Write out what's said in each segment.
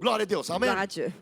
Glória a Deus, amém? Gloire à Dieu.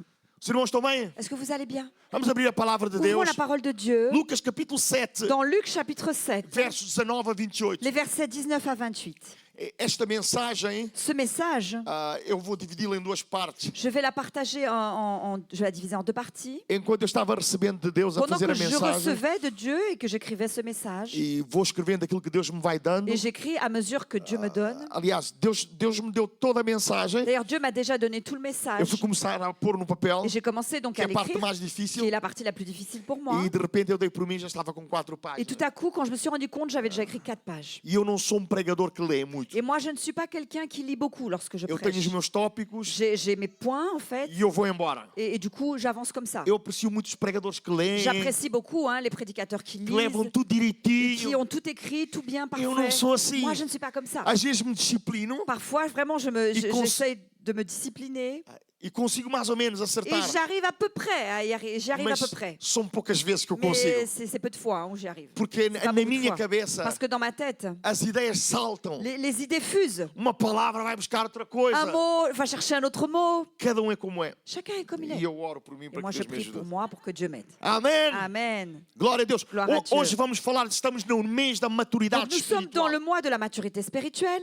Os irmãos estão bem? Est-ce que vous allez bien? Vamos abrir a palavra de Ouvrons Deus. la parole de Dieu Lucas capítulo 7, dans Luc chapitre 7, versos 19 a 28. les versets 19 à 28. Esta mensagem, Ce message, eu vou dividi-la em duas partes. je vais la partager je vais la diviser en deux parties. Enquanto eu estava recebendo de Deus a Pendant fazer que a je mensagem, recevais de Dieu et que j'écrivais ce message, e vou escrevendo aquilo que Deus me vai dando. et j'écris à mesure que Dieu me donne. Aliás, Deus me deu toda a mensagem. D'ailleurs, Dieu m'a déjà donné tout le Eu message. fui começar a pôr no papel, Et j'ai commencé donc que é à a parte l'écrire, mais qui est difícil. la partie la plus difficile pour moi. E de repente eu dei por mim, já estava com 4 Et páginas. tout à coup, quand je me suis rendu compte, j'avais déjà écrit 4 pages. E eu não sou pregador que lê muito. Et moi, je ne suis pas quelqu'un qui lit beaucoup lorsque je Eu tenho os prêche. meus tópicos J'ai mes points, en fait, e eu vou embora. et du coup, j'avance comme ça. Eu aprecio muitos pregadores que leem, J'apprécie beaucoup les prédicateurs qui que levam lisent, tudo qui direitinho. ont tout écrit, tout bien, Eu não parfait. sou assim. Moi, je ne suis pas comme ça. Às vezes me disciplino Parfois, vraiment, j'essaie de me discipliner. e consigo mais ou menos Et acertar. j'arrive à peu près à y arriver. J'y arrive à Mas peu près. são poucas vezes que eu Mais consigo. c'est peu de fois où j'y arrive. Porque pas na beaucoup de minha fois. cabeça Parce que dans ma tête, as ideias saltam. les idées fusent. Uma palavra vai buscar outra Un coisa. mot va chercher un autre mot. Cada é como é. Chacun est comme il est. E eu oro por mim Et para moi, que je Deus me prie pour ajude. moi pour que Dieu m'aide. Amém. Amen. Glória a Deus. Glória a Deus. Hoje vamos falar, estamos no mês da Donc, maturidade nous sommes dans espiritual. le mois de la maturité spirituelle.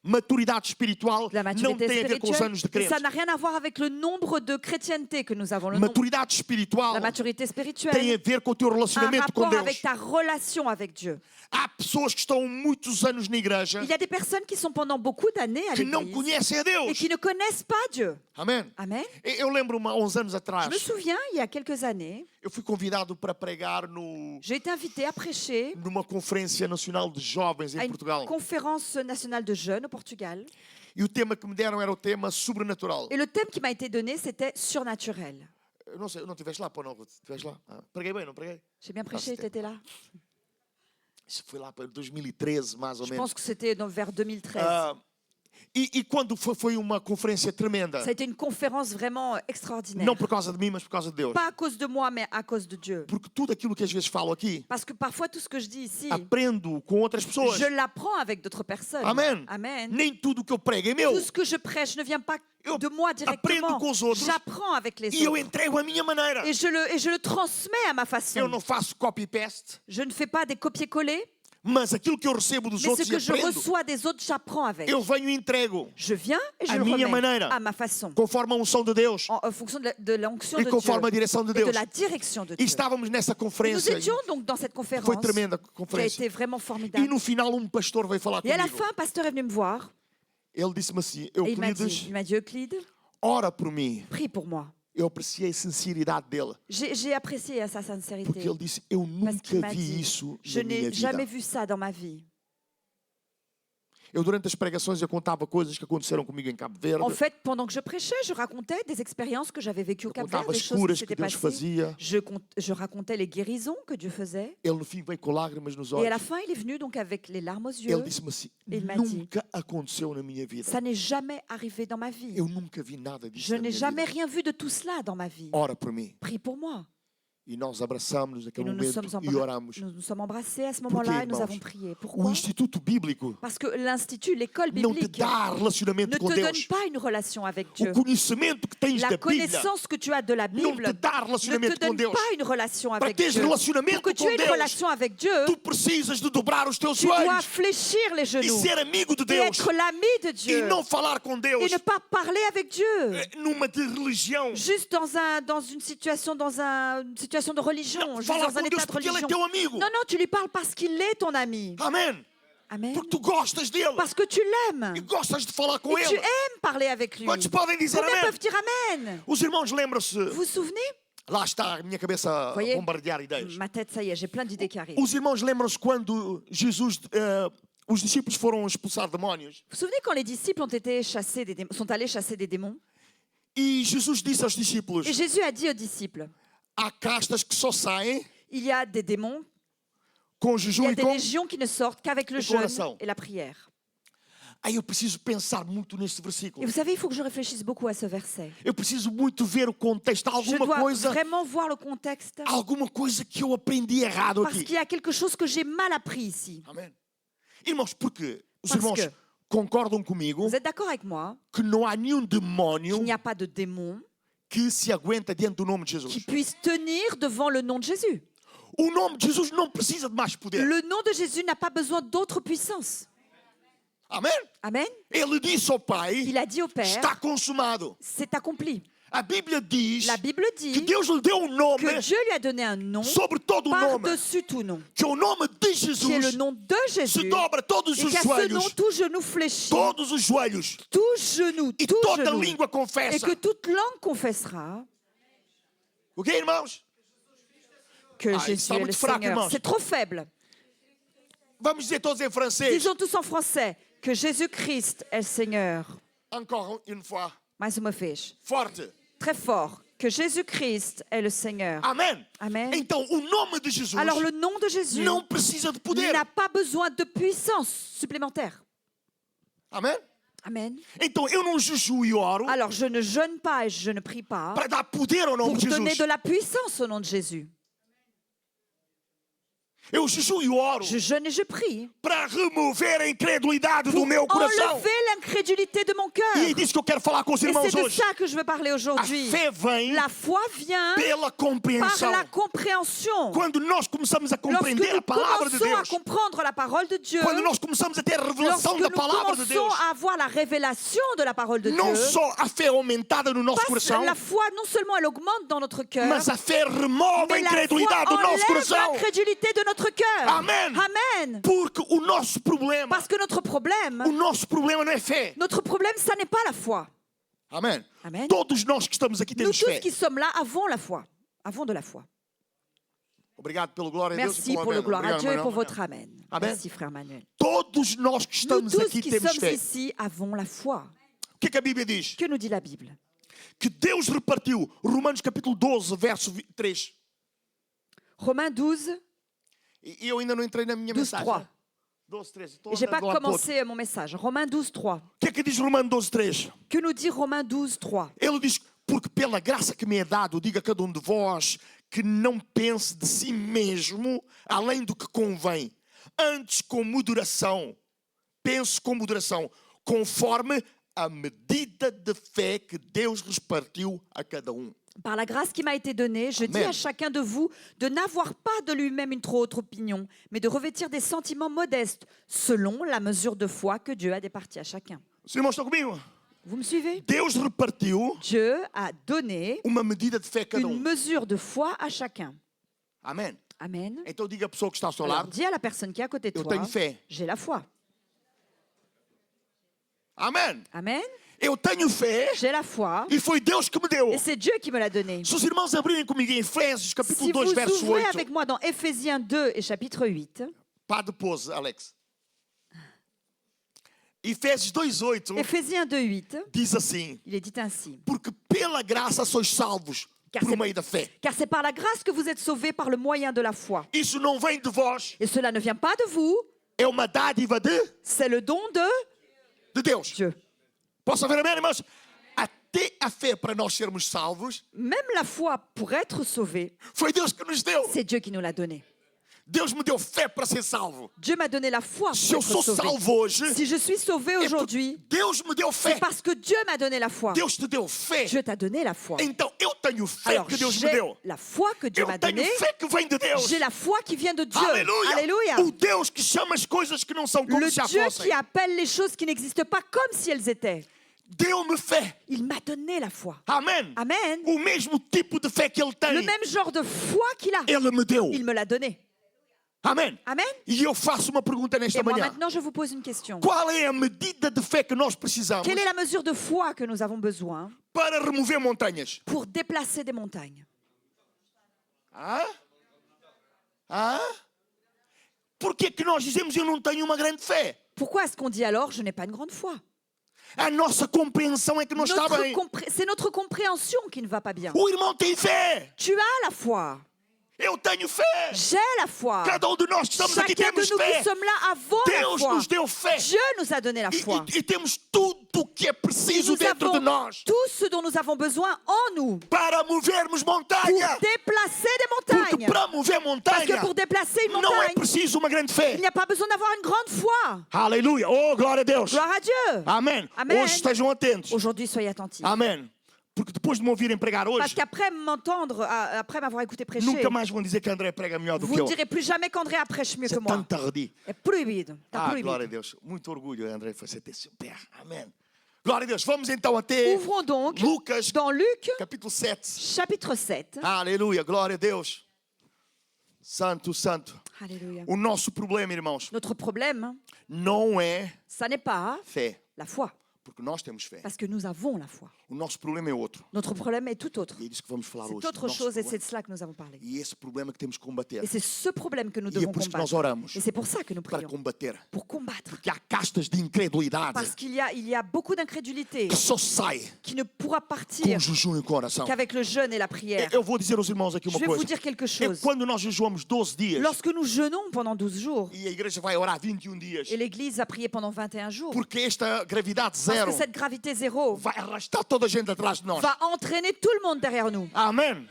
Maturidade espiritual De la não maturité tem a ver com os anos de spirituelle. Ça crença. n'a rien à voir avec le nombre de chrétienté que nous avons. Le nombre. Maturidade espiritual La maturité tem spirituelle a ver com o teu a un relacionamento com rapport Deus. avec ta relation avec Dieu. Há pessoas que estão muitos anos na igreja Il y a des personnes qui sont pendant beaucoup d'années à que não l'église conhecem a et Deus. qui ne connaissent pas Dieu. Amém. Amen. Eu lembro-me há uns anos Je atrás, me souviens, il y a quelques années, eu fui convidado para pregar j'ai été invitée à prêcher numa conferência nacional de jovens à em une Portugal. conférence nationale de jeunes au Portugal. E o tema que me deram era o tema sobrenatural. Et le thème qui m'a été donné, c'était surnaturel. Eu não sei, não estiveste lá, pô, não? Estiveste lá? Ah, preguei bem, não preguei? J'ai bien prêché, tu étais là? Isso foi lá para 2013, mais ou Je menos. pense que c'était vers 2013. Ah, e quando foi uma conferência tremenda, Ça a été une conférence vraiment extraordinaire. não por causa de mim, mas por causa de Deus. Pas à cause de moi, mais à cause de Dieu. Porque tudo aquilo que às vezes falo aqui, Parce que parfois, tout ce que je dis ici, aprendo com outras pessoas. je l'apprends avec d'autres personnes. Amen. Amen. Nem tudo que eu prego é meu. Tout ce que je prêche ne vient pas Eu de moi aprendo directement. com os outros J'apprends avec les e eu autres. entrego a minha maneira. Et je le transmets à ma Eu façon. não faço copy-paste, Je ne fais pas des copier-coller, mas aquilo que eu recebo dos mais ce outros e que je aprendo, reçois des autres, j'apprends avec. eu venho e entrego, Je viens et je à le minha remets maneira. à ma façon, conforme a unção de Deus en fonction de l'onction e de conforme a Dieu direção de et de Deus. la direction de E Dieu. estávamos nessa Et nous conferência. étions donc dans cette conférence Foi tremenda a qui a conferência. été vraiment E formidable. no final pastor veio falar Et à la comigo. fin, un pasteur est venu me voir Ele disse-me assim, et il m'a Euclides, dit, Euclide, ora por mim. prie pour moi. Eu apreciei a sinceridade dele. J'ai apprécié sa Porque sincérité ele disse, eu parce qu'il nunca m'a vi dit, isso je na minha n'ai jamais vida. vu ça dans ma vie. Eu durante as pregações eu contava coisas que aconteceram comigo em Cabo Verde. En fait, pendant que je prêchais, je racontais des expériences que j'avais vécues au Eu Cap-Vert, contava des as choses qui curas que s'étaient Deus passées. fazia. Je racontais les guérisons que Dieu faisait. Ele no fim veio com lágrimas nos Et à olhos. la fin, il est venu donc avec les larmes aux Ele yeux. disse-me assim, Il m'a dit, nunca aconteceu na minha vida. ça n'est jamais arrivé dans ma vie. Eu nunca vi nada disso Je na n'ai minha jamais vida. rien vu de tout cela dans ma vie. Ora por mim. Prie pour moi. E nós abraçamos Et naquele nous momento e oramos. nous sommes embrassés à ce moment-là et nous irmãos? avons prié. O Pourquoi? Instituto Bíblico Parce que l'institut, l'école não te biblique, dá ne relacionamento te com donne Deus. pas une relation avec O Dieu. conhecimento que tens La da Bíblia connaissance que tu as de la não Bible te dá ne relacionamento te com donne Deus. pas une relation Para avec teres Dieu. relacionamento Pour que tu com aies une Deus, relation avec Dieu, tu precisas de dobrar os teus tu dois joelhos fléchir les e genoux ser amigo de et Deus être l'ami de e Dieu não falar com Deus et ne pas parler avec Dieu. numa de religião. Juste dans une situation de religion, Não, juste falar dans un com état Deus de porque Ele é religion. teu amigo. Non, non, tu lui parles parce qu'il est ton ami. Amém. Amen. Porque tu gostas dele Parce que tu l'aimes. e gostas de falar com Et tu ele. aimes parler avec lui. Quantos podem dizer Combien amém? peuvent dire Amen? Os irmãos lembram-se, Vous vous souvenez? lá está a minha cabeça a Voyez? bombardear ideias. Ma tête, ça y est, j'ai plein d'idées qui arrivent. Os irmãos lembram-se quando Jesus, os discípulos foram expulsar demónios Vous vous souvenez quand les disciples sont allés chasser des démons? e Jesus disse aos discípulos, Et Jésus a dit aux disciples, há castas que só saem il y a des démons, com il jejum y a e des com... légions qui ne sortent qu'avec le et jeûne oração. et la prière. Aí eu preciso pensar muito neste Et versículo. vous savez, il faut que je réfléchisse beaucoup à ce verset. Eu preciso muito ver o contexto. Há Je alguma dois coisa, vraiment voir le contexte alguma coisa que eu aprendi errado parce aqui. qu'il y a quelque chose que j'ai mal appris ici. Amém. Irmãos, porque os Parce irmãos que- concordam comigo Vous êtes d'accord avec moi que não há nenhum demônio qu'il n'y a pas de démon que se aguenta diante do nome de qui Jesus. puisse tenir devant le nom de Jésus. O nome de Jesus não precisa de mais poder. Le nom de Jésus n'a pas besoin d'autre puissance. Amém? Amen. Ele disse ao Pai, Il a dit au Père, está consumado. c'est accompli. A Bíblia diz La Bible que dit Deus lhe deu um nome que Dieu lui a donné un nom sobre todo o nome. par-dessus tout nom, Que o nome de qui est le Jesus nom de se Jésus. dobra todos Et os qu'à ce nom, joelhos. tout genou fléchit, Todos os joelhos. tout genou, E tout toda genou, língua et confessa. que toute langue confessera Ok, irmãos? que Ah, Jésus está est le muito fraco, Seigneur. irmãos. C'est trop faible. Vamos dizer todos em francês. Disons tous en français que Jésus-Christ est le Seigneur. Encore une fois. Mais uma vez. Forte. Très fort. Que Jésus-Christ est le Seigneur. Amém? Amen. Então, o nome de Jesus Alors le nom de Jésus não precisa de poder. n'a pas besoin de puissance supplémentaire. Amém? Amen. Então, eu não jejuo e oro Alors je ne jeûne pas et je ne prie pas para dar poder ao nome pour de donner Jesus. de la puissance au nom de Jésus. Eu jejuo e oro Je jeûne et je prie para remover a incredulidade pour do meu coração. enlever l'incrédulité de mon E cœur. é disso que eu quero falar com os Et irmãos c'est de hoje. ça que je veux parler A aujourd'hui. fé vem La foi vient pela par compreensão. la compréhension. Quando nós começamos a Lorsque compreender a nous palavra de commençons à Deus, comprendre la parole de Dieu, quando nós começamos a ter a revelação lorsque da nous palavra de commençons Deus, à avoir la révélation de la parole de não Dieu, só a fé aumentada no nosso coração, la foi, non seulement elle augmente dans notre cœur, mas a fé remove a mais la foi incredulidade do nosso enlève coração. l'incrédulité de notre cœur. Amen. Amen. Porque o nosso problema, Parce que notre problème não é fé. ça n'est pas la foi. Amém. Amen. Todos nós que estamos aqui Nous temos tous fé. qui sommes là avons la foi. Avons de la foi. Obrigado pelo glória a Deus. Merci pour le gloire à Dieu et pour votre amen. Amen. Merci frère Manuel. Todos nós que Nous estamos tous aqui qui temos sommes fé. ici avons la foi. O que a Bíblia diz? Que nous dit la Bible? Que Deus repartiu, Romanos capítulo 12, verso 3. Romains 12, E eu ainda não entrei na minha 12, mensagem. 3. 12, 13. Estou Et j'ai andando pas de um lado para o outro. commencé mon message. Romains 12, 3. O que diz Romanos 12, 3? Que nous dit Romains 12, 3? Ele diz, porque pela graça que me é dado, diga a cada um de vós que não pense de si mesmo além do que convém. Antes com moderação. Pense com moderação. Conforme a medida de fé que Deus lhes partiu a cada um. Par la grâce qui m'a été donnée, je dis Amen. à chacun de vous de n'avoir pas de lui-même une trop haute opinion, mais de revêtir des sentiments modestes, selon la mesure de foi que Dieu a départie à chacun. Os irmãos estão comigo? Vous me suivez? Deus repartiu Dieu a donné uma medida de fé a cada une um. mesure de foi à chacun. Amém. Amen. Então diga à pessoa que está ao seu Alors lado, dis à la personne qui est à côté de eu toi, tenho fé. j'ai la foi. Amém. Amen. Eu tenho fé J'ai la foi. e foi Deus que me deu. Et c'est Dieu qui me l'a donné. Se os irmãos abrirem comigo em Efésios capítulo Si 2, vous verso ouvrez 8. avec moi dans Éphésiens 2 et chapitre 8, Pá depois, Alex. Efésios 2:8 Éphésiens 2, 8, diz assim: il est dit ainsi. porque pela graça sois salvos Car por c'est- meio da fé. Car c'est par la grâce que vous êtes sauvés par le moyen de la foi. Isso não vem de vós, Et cela ne vient pas de vous, é uma dádiva c'est le don de de Deus. Dieu. Posso ver amém, irmãos? Até a fé para nós sermos salvos, Même la foi pour être sauvé, foi Deus que nos deu. c'est Dieu qui nous l'a donné. Deus me deu fé para ser salvo. Dieu m'a donné la foi Se pour eu être sou sauvé. salvo hoje, Si je suis sauvé é porque aujourd'hui, Deus me deu c'est fé. parce que Dieu m'a donné la foi. Deus te deu fé. Dieu t'a donné la foi. Então eu tenho fé Alors que Deus me j'ai deu. la foi que Dieu Eu m'a tenho donnée. fé que vem de Deus. J'ai la foi qui vient de Dieu. Aleluia. Alléluia. O Deus que chama as coisas que não são como Le se já Dieu fossem. qui appelle les choses qui n'existent pas comme si elles étaient. Deu-me fé. Il m'a donné la foi. Amém. Amen. O mesmo tipo de fé que ele tem, Le même genre de foi qu'il a, ele me deu. il me l'a donné. Amém. Amen. E eu faço uma pergunta nesta Et moi manhã. maintenant, je vous pose une question. Qual é a medida de fé que nós precisamos Quelle est la mesure de foi que nous avons besoin para remover montanhas? pour déplacer des montagnes? Hã? Hã? Por que que nós dizemos eu não tenho uma grande fé? Pourquoi est-ce qu'on dit alors je n'ai pas une grande foi? A nossa compreensão é que não está bem. C'est notre compréhension qui ne va pas bien. O irmão tem fé. Tu as la foi. Eu tenho fé. J'ai la foi. Cada um de nós que estamos aqui Chacun de temos nous qui fé. sommes là avons la Deus foi. nos deu fé. Dieu nous a donné la foi. E temos tudo tudo que é preciso Nous dentro de avons nós tout ce dont nous avons besoin en nous para movermos pour montanha. déplacer des Porque montagnes. para mover Parce que montanha pour déplacer une não é montagne, preciso uma grande il fé. n'y a pas besoin d'avoir une grande foi. Aleluia. Oh, glória a Deus. Gloire à Dieu. Amém. Amém. Hoje estejam atentos. Aujourd'hui, soyez attentifs. Amém. Porque depois de me ouvirem pregar Parce hoje, qu'après m'entendre, après m'avoir écouté prêcher, nunca mais vão dizer que André prega melhor do vous que ne eu. direz plus jamais qu'André prêche mieux que C'est moi. tão tardio. É proibido. Está Ah, glória a proibido. Deus. Muito orgulho, André, fazer ter seu pé. Amém. Glória a Deus. Vamos então até Ouvrons donc Lucas, dans Luc, capítulo 7. chapitre 7. Aleluia. Glória a Deus. Santo, santo. Alléluia. O nosso problema, irmãos, Notre problème, não é ça n'est pas fé. la foi, Porque nós temos fé. parce que nous avons la foi. O nosso problema é outro. Notre problème est tout autre. E é disso que vamos falar C'est hoje. autre Nosso chose et problema. c'est de cela que nous avons parlé. E esse problema que temos que combater. Et c'est ce problème que nous E é devons por isso que nós combattre. oramos. Et c'est pour ça que nous Para prions. combater. Pour combattre. Porque há castas de incredulidade Parce qu'il y a beaucoup d'incrédulité que só sai qui ne pourra com partir jejum e com oração. qu'avec le jeûne et la prière. Eu vou dizer aos irmãos aqui Je uma vais vous coisa. dire quelque É chose. quando nós jejuamos 12 dias Lorsque nous jeûnons pendant 12 jours, e a igreja vai orar 21 dias, et l'Église a prié pendant 21 jours, porque esta gravidade parce zero que cette gravité zéro vai arrastar toda a gente atrás de nós. va entraîner tout le monde derrière nous. Amém.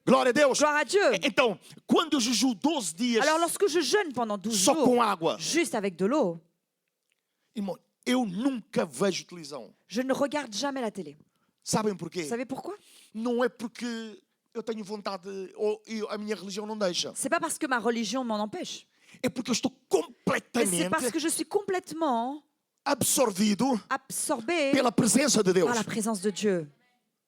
Glória a Deus. Gloire à Dieu. Então, quando eu jejuo 12 dias Alors lorsque je jeûne pendant 12 só jours, com água, juste avec de l'eau, irmão, eu nunca vejo televisão. je ne regarde jamais la télé. Sabem porquê? Vous savez pourquoi? Não é porque eu tenho vontade ou a minha religião não deixa. C'est pas parce que ma religion m'en empêche. É porque eu estou Mais c'est completamente parce que je suis complètement absorvido absorbée pela presença de Deus. par la présence de Dieu.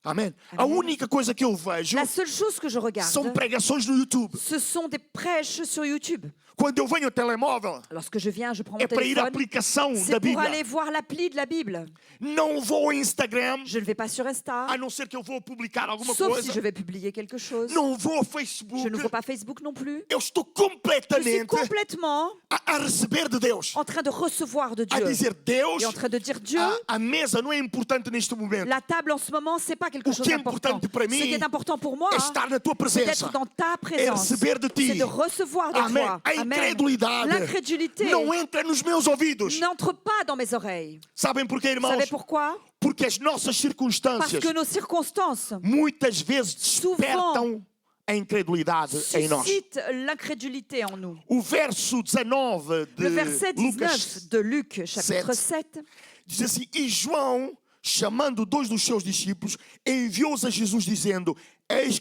Amém. A Amém. única coisa que eu vejo La seule chose que je regarde, são pregações no YouTube. ce sont des prêches sur YouTube. Quando eu venho ao telemóvel, Lorsque je viens, je prends mon é para ir à téléphone. aplicação C'est da pour Bíblia. aller voir l'appli de la Bible. Não vou ao Instagram, Je ne vais pas sur Insta, a não ser que eu vou publicar alguma sauf coisa. si je vais publier quelque chose. Não vou ao Je Facebook. ne vois pas Facebook non plus. Eu estou Je suis completamente complètement a receber de Deus. en train de recevoir de A Dieu. dizer, Deus, Et en train de dire Dieu, a mesa não é importante neste momento. la table en ce moment, c'est pas quelque O chose que é d'important. importante para Ce qui mim est important pour moi, é estar na tua c'est presença. d'être dans ta É présence. receber de ti. C'est de recevoir de Amém. toi. A Amen. incredulidade L'incrédulité não entra nos meus ouvidos. n'entre pas dans mes oreilles. Sabem porquê, Vous irmãos? savez pourquoi? Porque as nossas Parce circunstâncias que nos circonstances muitas vezes despertam a incredulidade em nós. suscitent l'incrédulité en nous. O verso 19 de Le verset 19 Lucas de Luc, chapitre 7, 7, diz assim: E João, chamando dois dos seus discípulos, enviou-os a Jesus, dizendo: és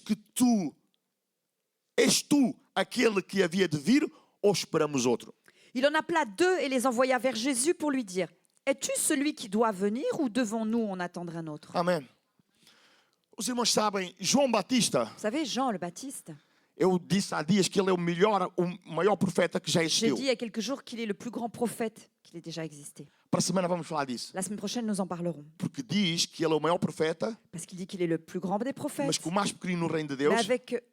tu aquele que havia de vir, ou esperamos outro? il en appela deux et les envoya vers Jésus pour lui dire, es-tu celui qui doit venir ou devons-nous en attendre un autre? Amém. Os irmãos sabem, João Batista, Vous savez, Jean le Baptiste, eu disse há dias que ele é o maior profeta que já j'ai existiu. dit il y a quelques jours qu'il est le plus grand prophète qu'il ait déjà existé. Para a semana vamos falar disso. La semaine prochaine, nous en parlerons. Porque diz que ele é o maior profeta, Parce qu'il dit qu'il est le plus grand des prophètes, mas que o mais pequenino no reino de mais Deus avec...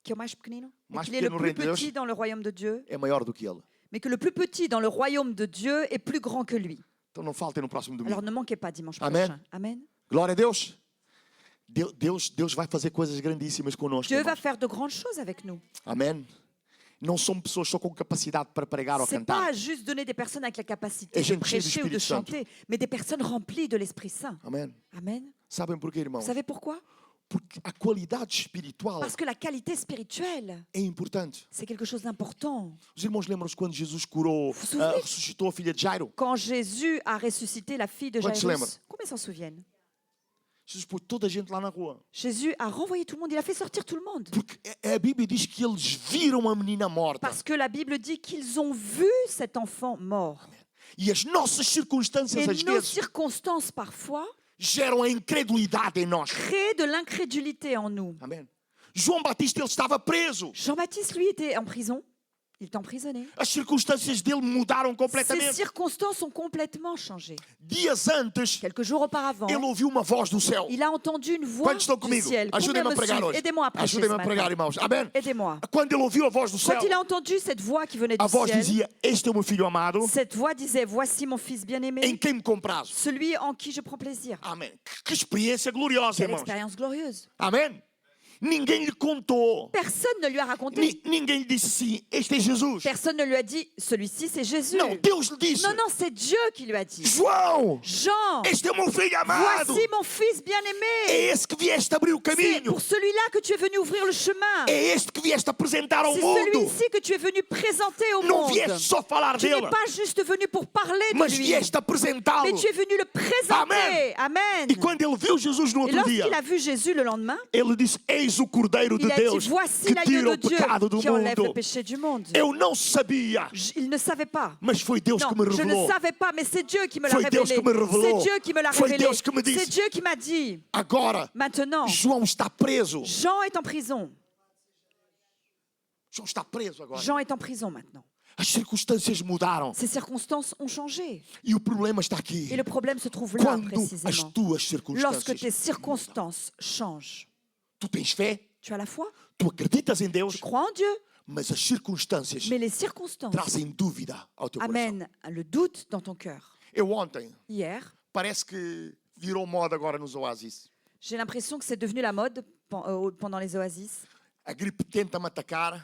que mais pequenino? Mais Mais qu'il est le pequeno plus reino de Deus. petit dans le royaume de Dieu, é maior do que ele. mais que le plus petit dans le royaume de Dieu est plus grand que lui. Então não faltem no próximo domingo. Alors ne manquez pas dimanche Amen. prochain. Amen. Glória a Deus. Deus vai fazer coisas grandíssimas conosco. Dieu va irmãos. faire de grandes choses avec nous. Amém. Não somos pessoas só com capacidade para pregar ou C'est cantar. pas juste donner des personnes avec la capacité Et de gente cheia do prêcher ou de Espírito Santo. chanter, mais des personnes remplies de l'Esprit Saint. Amém. Amen. Sabem porquê, irmãos? Vous savez pourquoi? Porque a qualidade espiritual Parce que la qualité spirituelle, é importante. c'est quelque chose d'important. Os irmãos lembram-se quando Jesus curou, Vous vous souvenez? ressuscitou a filha de Jairo? Quand Jésus a ressuscité la fille de Quantos se lembram? Jairus, combien s'en souviennent? Jesus pôs toda a gente lá na rua. Jésus a renvoyé tout le monde, il a fait sortir tout le monde. Porque a Bíblia diz que eles viram a menina morta. Parce que la Bible dit qu'ils ont vu cet enfant mort. E as nossas circunstâncias, Et às nos vezes, circonstances, parfois, geram a incredulidade em nós. créent de l'incrédulité en nous. Amém. João Batista, ele estava preso. Jean-Baptiste, lui, était en prison. Il est emprisonné. As circunstâncias dele mudaram Ses completamente. circonstances ont complètement changé. Dias antes, Quelques jours auparavant, ele ouviu uma voz do céu. il a entendu une voix Quantos estão du comigo? ciel. Combien Ajudem-me me a pregar suivent? hoje. Aidez-moi à prêcher ce Ajudem-me a pregar, matin. irmãos. Amém. Aidez-moi. Quando ele ouviu a voz do céu, Quand il a entendu cette voix qui venait a du voz ciel, dizia: Este é o meu filho amado, cette voix disait, voici mon fils em bien-aimé, quem me comprazo. celui en qui je prends plaisir. Amém. Que experiência gloriosa, Quelle irmãos. expérience glorieuse. Amém. Ninguém lhe contou. Personne ne lui a raconté. Ninguém lhe disse assim, este é Jesus. Personne ne lui a dit, celui-ci c'est Jésus. Não, Deus lhe disse. Non, non, c'est Dieu qui lui a dit. João, Jean, este é o meu filho amado. voici mon fils bien-aimé. É esse que vieste abrir o C'est caminho. pour celui-là que tu es venu ouvrir le chemin. É este que vieste apresentar ao C'est mundo. celui-ci que tu es venu présenter au Não monde. vieste só falar Tu n'es dele, pas juste venu pour parler de mas lui, vieste apresentá-lo. mais tu es venu le présenter. Amen. E quando ele viu Jesus no Et outro dia, lorsqu'il a vu Jésus le lendemain, ele disse, eis o Cordeiro de il a dit, Deus voici que l'agneau tira de o Dieu pecado do qui enlève le mundo. péché du monde. Eu não sabia, Il ne savait pas. mas foi Deus Non, que me je ne revelou. savais pas, mais c'est Dieu qui me l'a Foi Deus révélé. que me revelou. C'est Dieu qui me l'a Foi révélé. Deus que me disse. C'est Dieu qui m'a dit. Agora, Maintenant, João está preso. Jean est en prison. João está preso agora. Jean est en prison maintenant. As circunstâncias mudaram. Ces circonstances ont changé. E o problema está aqui. Et le problème se trouve là Quando as précisément. tuas Lorsque tes circunstâncias, circonstances changent. tu tens fé, Tu as la foi, tu acreditas em Deus, tu crois en Dieu, mas as circunstâncias mais les circonstances trazem dúvida ao teu coração. amènent le doute dans ton cœur. Eu ontem, Hier, parece que virou moda agora nos oásis. j'ai l'impression que c'est devenu la mode pendant les oasis. A gripe tenta me atacar,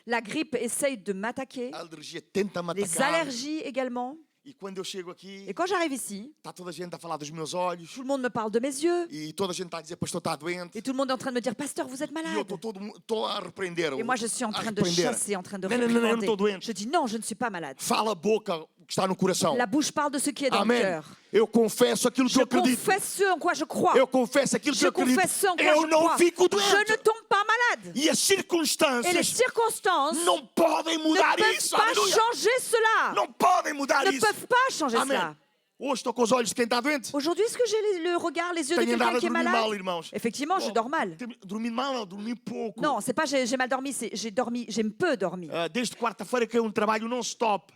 La grippe essaye de m'attaquer, a alergia tenta me les atacar. allergies également. E quando eu chego aqui, Et quand j'arrive ici, está toda a gente a falar dos meus olhos. tout le monde me parle de mes yeux. E toda a gente está a dizer, pastor, está doente. Et tout le monde est en train de me dire, pasteur, vous êtes E eu malade. estou a repreender. Et moi, je suis en train de repreender. chasser, en train de Non, non, non, non, eu não estou réprimander. doente. Je dis, non, je ne suis pas malade. Fala a boca o que está no coração. La bouche parle de ce qui est dans le Amém. cœur. Eu confesso aquilo que Je eu acredito. confesse ce en quoi je crois. Eu confesso aquilo que Je eu acredito. confesse ce en quoi Eu je não crois. fico Je ne doente. tombe pas malade. E as Et les circunstâncias circonstances não podem ne mudar peuvent isso. pas Aleluia. changer cela. Não podem mudar Ne isso. peuvent pas changer Amém. cela. Hoje estou com os olhos de quem está doente. Aujourd'hui, est-ce que j'ai le regard, les yeux de Tenho quelqu'un andado a qui est dormir mal, malade? irmãos. Effectivement, je dors mal. Dormir mal, não, dormir pouco. Non, c'est pas j'ai mal dormi, c'est j'ai peu dormi. Desde quarta-feira que é trabalho non-stop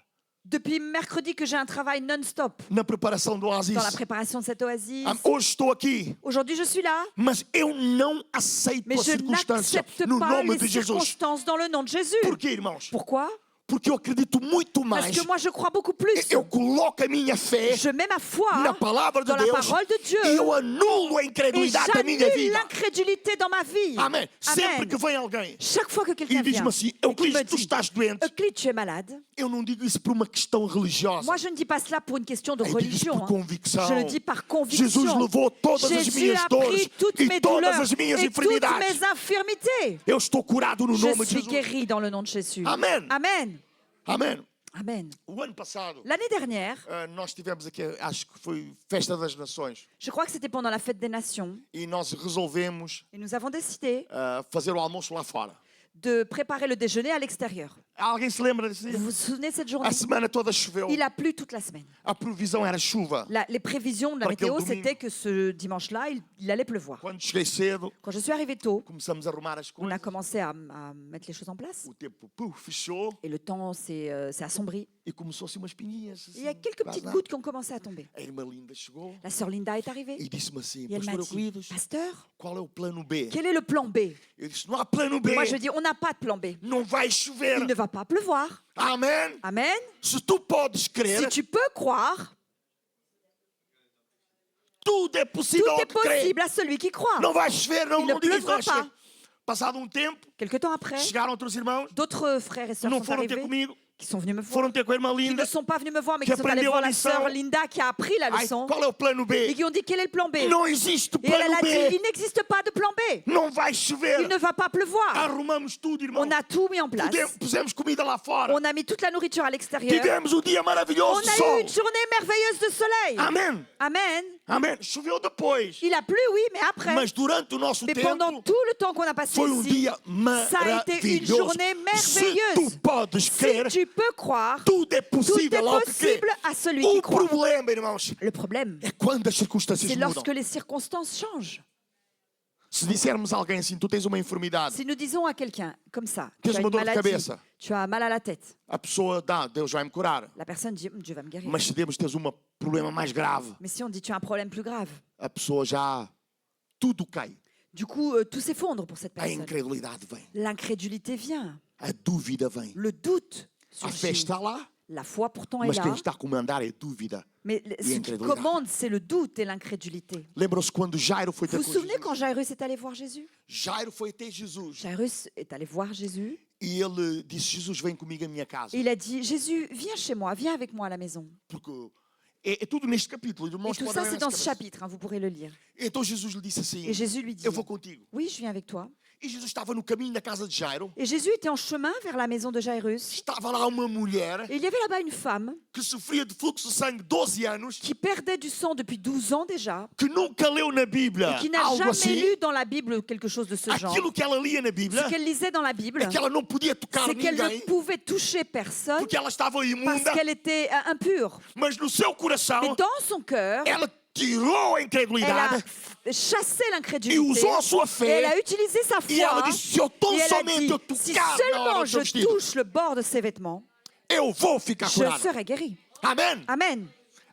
Depuis mercredi que j'ai un travail non-stop na preparação do oásis. dans la préparation de cette oasis. Hoje estou aqui, Aujourd'hui, je suis là, mas eu não aceito mais a je circunstância n'accepte no pas nome les de Jesus. circonstances dans le nom de Jésus. Por quê, irmãos? Pourquoi? Porque eu acredito muito Parce mais. que moi, je crois beaucoup plus. Eu coloco a minha fé Je mets ma foi na palavra de dans la Deus parole de Dieu e eu anulo a et incredulidade da minha j'annule vida. l'incrédulité dans ma vie. Amém. Sempre Amen. que vem alguém Chaque fois que e quelqu'un diz-me vient assim, et qui Euclides, me tu dit, estás doente, Euclide, tu es malade. eu não digo isso por uma questão religiosa. Moi, je ne dis pas cela pour une question de Eu digo isso religion. por convicção. Je le dis par conviction. Jesus levou todas as Jésus minhas a dores pris toutes e mes todas douleurs as minhas et toutes enfermidades. mes infirmités. Eu estou curado no Je nome de suis Jesus. guéri dans le nom de Jésus. Amen. Amen. Amém. Amen. O ano passado, L'année dernière, nós tivemos aqui, acho que foi Festa das Nações, je crois que c'était pendant la fête des nations, e nós resolvemos et nous avons décidé fazer o almoço lá fora. de préparer le déjeuner à l'extérieur. Alguém se lembra desse dia? Vous vous souvenez de cette journée? A semana toda choveu. Il a plu toute la semaine. A previsão era chuva. Les prévisions de la Para aquele météo, domingo. c'était que ce dimanche-là, il allait pleuvoir. Quando cheguei cedo, Quand je suis arrivée tôt, começamos a arrumar as on a coisas. commencé à mettre les choses en place. O tempo fechou Et le temps s'est assombri. e começou-se umas pinguinhas. Et il y a quelques petites gouttes qui ont commencé à tomber. A irmã Linda chegou La sœur Linda est arrivée e disse-me assim, et elle m'a Pastor dit, Euclides, Pasteur, qual é o plano B? quel est le plan B? Eu disse, não há plano B. Moi, je dis, on n'a pas de plan B. Não vai chover. Il ne va pas pleuvoir. Amém. Amen. Se tu podes Si crer, tu peux croire, tudo é tout possível ao est que crê. possible à celui qui croit. Não vai chover, não, Il ne não digo que pleuvra vai chover. pas. Passado tempo, Quelque temps après, chegaram outros irmãos, d'autres frères et sœurs não sont foram ter arrivés, comigo, qui sont venus me voir, foram ter com a irmã qui Linda. ne sont pas venus me voir, mais que qui sont allés aprendeu voir a la lição. sœur Linda qui a appris la Ai, leçon qual é o plano et B? qui ont dit quel est le plan B. Não existe Et elle plano a dit, B. il n'existe pas de plan B. Não vai Il chover. ne va pas pleuvoir. Arrumamos tudo, irmão. On a tout mis en place. Pusemos comida lá fora. On a mis toute la nourriture à l'extérieur. Tivemos um dia On maravilhoso de a eu sol. une journée merveilleuse de soleil. Amém. Amen. Amém. Choveu depois. Il a plu, oui, mais après. Mas durante o nosso Mais pendant tempo, tout le temps qu'on a passé foi ici, dia ça a été une maravilhoso. journée Se tu merveilleuse. podes Si crer, tu peux croire, tudo é tout est possível ao que crê. possible à celui qui O croit. problema, irmãos, Le problème, é quando as circunstâncias c'est mudam. lorsque les circonstances changent. Se dissermos a alguém assim, tu tens uma enfermidade, Si nous disons à quelqu'un comme ça, Tens tu as uma une dor de maladie, cabeça. tu as mal à la tête, a pessoa dá, Deus vai me curar. la personne dit Dieu va me guérir. Mas se tens um problema mais grave, Mais si on dit tu as un problème plus grave, a pessoa já tudo cai. du coup tout s'effondre pour cette A personne. incredulidade vem, L'incrédulité vient, a dúvida vem. le doute A fé surgit. está lá, La foi pourtant est Mas quem là, está a comandar é dúvida. mais ce qui incrédulité. commande, c'est le doute et l'incrédulité. Lembram-se quando Jairo foi ter Vous com vous souvenez Jesus? quand Jairus est allé voir Jésus? Jairo foi até Jesus Jairus est allé voir Jésus e ele disse: Jesus, vem comigo à minha casa. et il a dit, Jésus, viens chez moi, viens avec moi à la maison. Porque é tudo neste capítulo. Et Irmãos, tout podem ça, ler c'est neste dans ce capítulo. chapitre, hein, vous pourrez le lire. Então Jesus lhe disse assim: Et Jésus lui dit, eu vou contigo. oui, je viens avec toi. E Jesus estava no caminho da casa de Jairo. Et Jésus était en chemin vers la maison de Jairus. Estava lá uma mulher Et il y avait là-bas une femme que sofria de fluxo de sangue 12 anos, qui perdait du sang depuis 12 ans déjà, que nunca leu na Bíblia et qui n'a algo jamais assim. lu dans la Bible quelque chose de ce genre. Aquilo que ela lia na Bíblia Ce qu'elle lisait dans la Bible, é que ela não podia tocar c'est qu'elle ne ninguém pouvait toucher personne porque ela estava parce imunda, qu'elle était impure. mas no seu Mais coração dans son cœur, ela tirou a elle a incredulidade chassé e l'incrédulité. usou a sua Et elle fé. a utilisé sa E ela foi. disse: se eu tão Et elle a somente dit, eu si tocar na seulement hora do je seu vestido, touche le bord de ses vêtements, eu vou ficar je curada. serai guérie. Amém? Amen.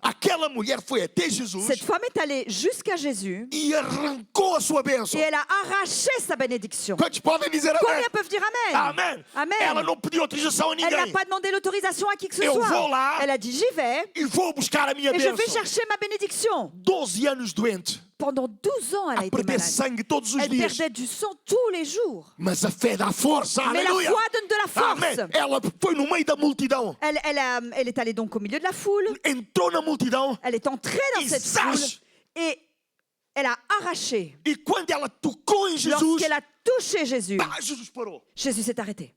Aquela mulher foi até Jesus Cette femme est allée jusqu'à Jésus e arrancou a sua bênção. et elle a arraché sa bénédiction. Quantos podem dizer amém? Combien peuvent dire Amen? Amém. Amen. Ela não pediu autorização a Elle n'a ninguém. pas demandé l'autorisation à qui que ce Eu soit. vou lá Elle a dit, j'y vais e vou buscar a minha et je vais bênção. chercher ma bénédiction. 12 anos doente, Pendant 12 ans, elle a a été perder malade. sangue todos os Elle dias. perdait du sang tous les jours. Mas a fé dá força, Mais la aleluia. foi donne de la force. Amém. Ela foi no meio da multidão, Elle est allée donc au milieu de la foule. entrou na multidão Elle est entrée dans cette foule et elle a arraché. e quando ela tocou em Jesus, Lorsqu'elle a touché Jésus, pá, Jesus parou. Jésus s'est arrêté.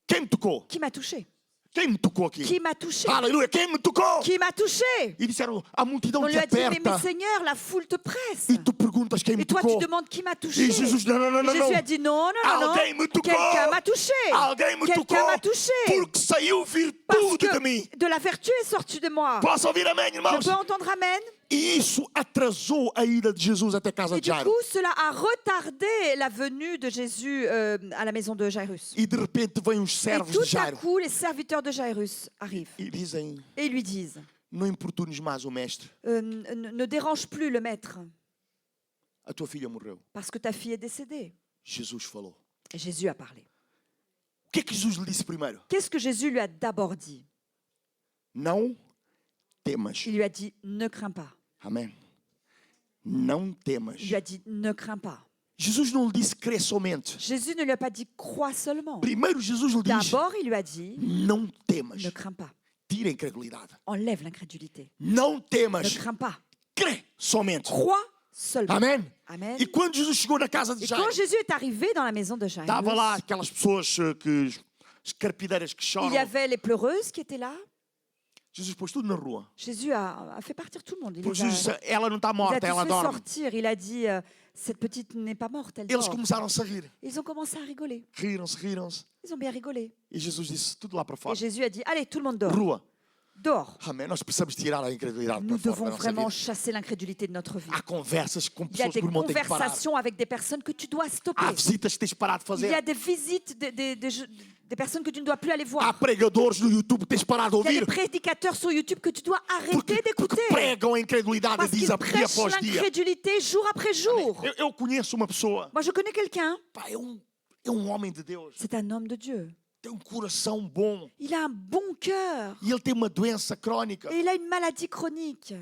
Quem me tocou? Qui m'a touché? Quem me tocou aqui? Qui m'a touché? Aleluia, quem me tocou? Qui m'a touché? E disseram: a multidão On te lui a dit, mais aperta. Seigneur, la foule te presse. E tu perguntas quem me Et toi, tu tocou. demandes qui m'a touché. E Jesus: não, não, não, não, Jésus não. a dit, non, non, non, Alguém me non. tocou. Quelqu'un m'a touché. Alguém me tocou. Quelqu'un m'a touché. Porque saiu Parce virtude de mim. que de la vertu est sortie de moi. Posso ouvir amém, Je irmãos? peux entendre Amen? E isso atrasou a ida de Jesus até a casa Et de du Jairo. coup, cela a retardé la venue de Jésus à la maison de Jairus. E de repente vêm os Et servos de tout à Jairo coup, les serviteurs de Jairus arrivent e dizem: et ils lui disent, não importunes mais o mestre, ne dérange plus le maître a tua filha morreu. parce que ta fille est décédée. Jesus falou. Et Jésus a parlé. O que é que Jesus lhe disse primeiro? Qu'est-ce que Jésus lui a d'abord dit? Não temas. Il lui a dit, ne crains pas. Amém. Não temas. Il lui a dit, ne crains pas. Jesus não lhe disse crê somente. Jésus ne lui a pas dit, crois seulement. Primeiro Jesus lhe diz: D'abord, il lui a dit, não temas. ne crains pas. Tira a incredulidade. Enlève l'incrédulité. Não Ne temas. crains pas. Crê somente. Crois seulement. Amém. Amen. E quando Jesus chegou na casa de Et Jairo, quand Jésus est arrivé dans la maison de Jairus, estava lá aquelas pessoas que as carpideiras que il choram. y avait les pleureuses qui étaient là. Jesus pôs tudo na rua. Jésus a fait partir tout le monde. Il Porque les a, Jesus disse: ela não está il a morta, tous ela fait dorme. sortir. Il a dit, cette petite n'est pas morte, elle Eles dort. começaram-se a rir. Ils ont commencé à rigoler. Riram-se. Ils ont bien rigolé. E Jesus disse: tudo lá para fora. Et Jésus a dit, allez, tout le monde dort. Rua. Dors. Amém. Nós precisamos tirar a incredulidade Nous para fora devons da nossa vraiment vida. chasser l'incrédulité de notre vie. Há conversas com Il y a pessoas des que o irmão tem que parar. conversations avec des personnes que tu dois stopper. Há visitas que tens de parar de Il y a fazer. des visites des personnes que tu ne dois plus aller Há voir. pregadores no YouTube que tens de parar de Il y a des ouvir. prédicateurs sur YouTube que tu dois arrêter Porque d'écouter. pregam a incredulidade Parce qu'ils dia prêchent após dia. l'incrédulité jour après jour. Eu conheço uma pessoa, Moi, je connais quelqu'un. pá, é um homem de Deus. C'est un homme de Dieu. Tem coração bom. Il a un bon cœur. E ele tem uma doença crónica. Et il a une maladie chronique.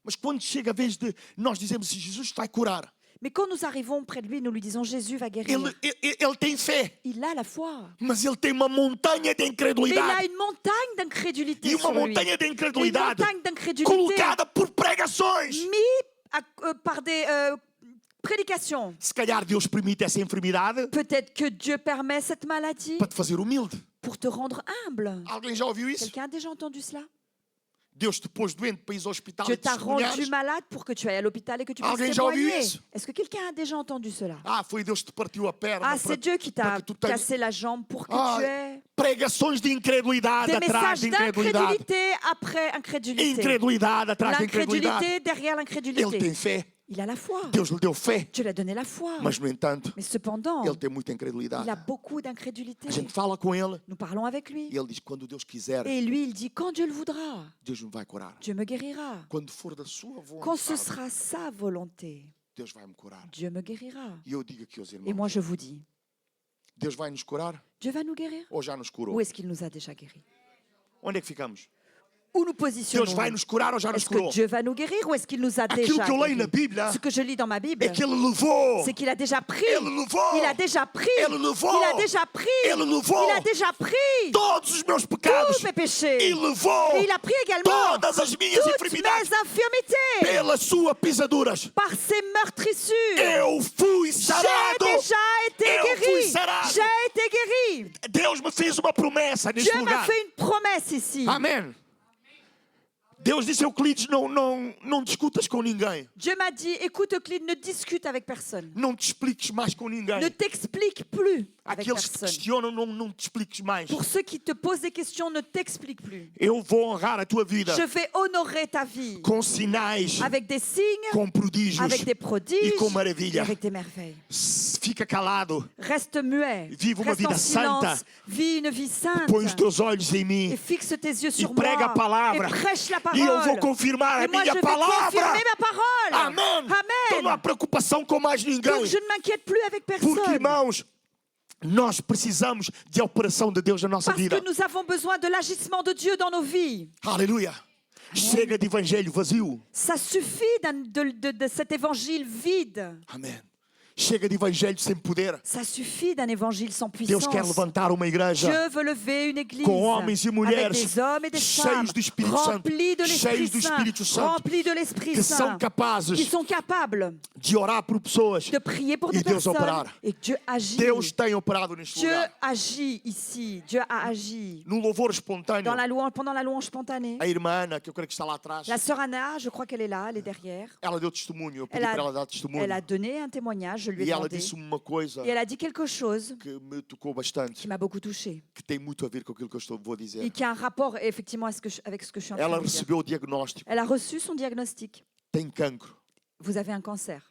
Mas quando chega a vez de nós dizemos assim: Jesus vai curar, Mais quand nous arrivons près de lui, nous lui disons Jésus va guérir. ele tem fé. Il a la foi. Mas ele tem uma montanha de Mais il a incredulidade. une montagne d'incrédulité E uma sur lui. montanha de Une incredulidade montagne d'incrédulité colocada por pregações. mis par des prédications. Se calhar Deus permite essa enfermidade Peut-être que Dieu permet cette maladie para te fazer humilde. pour te rendre humble. Alguém já ouviu isso? Quelqu'un a déjà entendu cela? Deus te pôs doente para ir ao hospital Dieu e t'a rendu testemunhares. malade pour que tu ailles à l'hôpital et que tu puisses Alguém já ouviu témoigner. isso? Est-ce que quelqu'un a déjà entendu cela? Ah, foi Deus que te partiu a perna. Ah, c'est Dieu qui para t'a que tu tenhas cassé la jambe pour que Ah, tu aies pregações de incredulidade des atrás messages de incredulidade. d'incrédulité après incrédulité. Incredulidade atrás de incredulidade. L'incrédulité derrière Ele l'incrédulité. tem fé. Il a la foi. Deus lhe deu fé. Dieu lui a donné la foi. Mas, no entanto, Mais cependant, ele tem muita il incredulidade. a beaucoup d'incrédulité. A gente fala com ele Nous parlons avec lui. e ele diz: quando Deus quiser, Et lui, il dit, quand Dieu le voudra, Deus me vai curar. Dieu me guérira. Quando for da sua Quand ce vontade, sera sa volonté, Deus vai me curar. Dieu me guérira. E eu digo aqui aos Et irmãos: moi, je vous dis, Deus vai nos curar Dieu va nous guérir ou já nos ou curou? est-ce qu'il nous a déjà guéris? Onde é que ficamos? Où nous Deus positionnons vai nos curar ou já nos Est-ce que curou? Dieu va nous guérir ou est-ce qu'il nous a Aquilo déjà que eu leio na guéris? Bíblia Ce que je lis dans ma Bible, é que Ele levou. c'est qu'il a déjà pris. Ele levou. Il a déjà pris. Ele levou. Il a déjà pris. Ele levou. Il a déjà pris Todos os meus pecados. tous mes péchés. E levou Et il a pris également todas as minhas toutes enfermidades mes infirmités. pelas suas pisaduras. Par ses meurtrissures, Eu fui j'ai sarado. déjà été Eu fui guéri. sarado. J'ai été guéri. Deus me fez uma promessa neste Dieu m'a lugar. fait une promesse ici. Amém. Deus disse a Euclides, não discutas com ninguém. Dieu m'a dit, écoute Euclide, ne discute avec personne. Não te expliques mais com ninguém. Ne t'explique plus avec Aqueles que te personne. questionam, não te expliques mais. Pour ceux qui te posent des questions, ne t'explique plus. Eu vou honrar a tua vida Je vais honorer ta vie com sinais, avec des signes, com prodígios avec des prodiges, e com et maravilha. avec des merveilles. Fica calado, Reste muet, Vive uma reste en vida silence, santa. vis une vie sainte põe os teus olhos em mim et fixe tes yeux sur prega a moi palavra. et prêche la e eu vou parole. confirmar a Et moi, je minha vais palavra. confirmer ma parole. Amém. Então não há Amen. preocupação com mais ninguém. Donc je ne m'inquiète plus avec Porque, personne. irmãos, nós precisamos de operação de Deus na nossa Parce vida. que nous avons besoin de l'agissement de Dieu dans nos vies. Aleluia. Chega de evangelho vazio. Ça suffit de cet évangile vide. Amém. Chega de evangelho sem poder. Ça suffit d'un évangile sans Deus puissance. quer levantar uma igreja Dieu veut lever une église com homens e avec mulheres des hommes et des cheios femmes do Espírito Santo, remplis de cheios l'Esprit do Saint, Espírito Santo, remplis de l'Esprit que são Saint, capazes qui sont capables de orar por pessoas. de prier pour E des Deus personnes operar. et Dieu agit. Deus tem operado neste Dieu lugar. agit ici. Dieu a agi. No louvor espontâneo, Dans la louange, pendant la louange spontanée, a irmã Ana, que eu creio que está lá atrás, la sœur Anna, je crois qu'elle est là, elle est derrière. ela deu testemunho. Eu pedi Elle para ela a, dar testemunho. elle a donné un témoignage, je lui ai E ela demandé. disse uma coisa Et elle a dit quelque chose que me tocou bastante, qui m'a beaucoup touchée que tem muito a ver com aquilo que eu vou dizer. et qui a un rapport effectivement avec ce que je suis en train Ela de dire. recebeu o diagnóstico, Elle a reçu son diagnostic. tem cancro. Vous avez un cancer.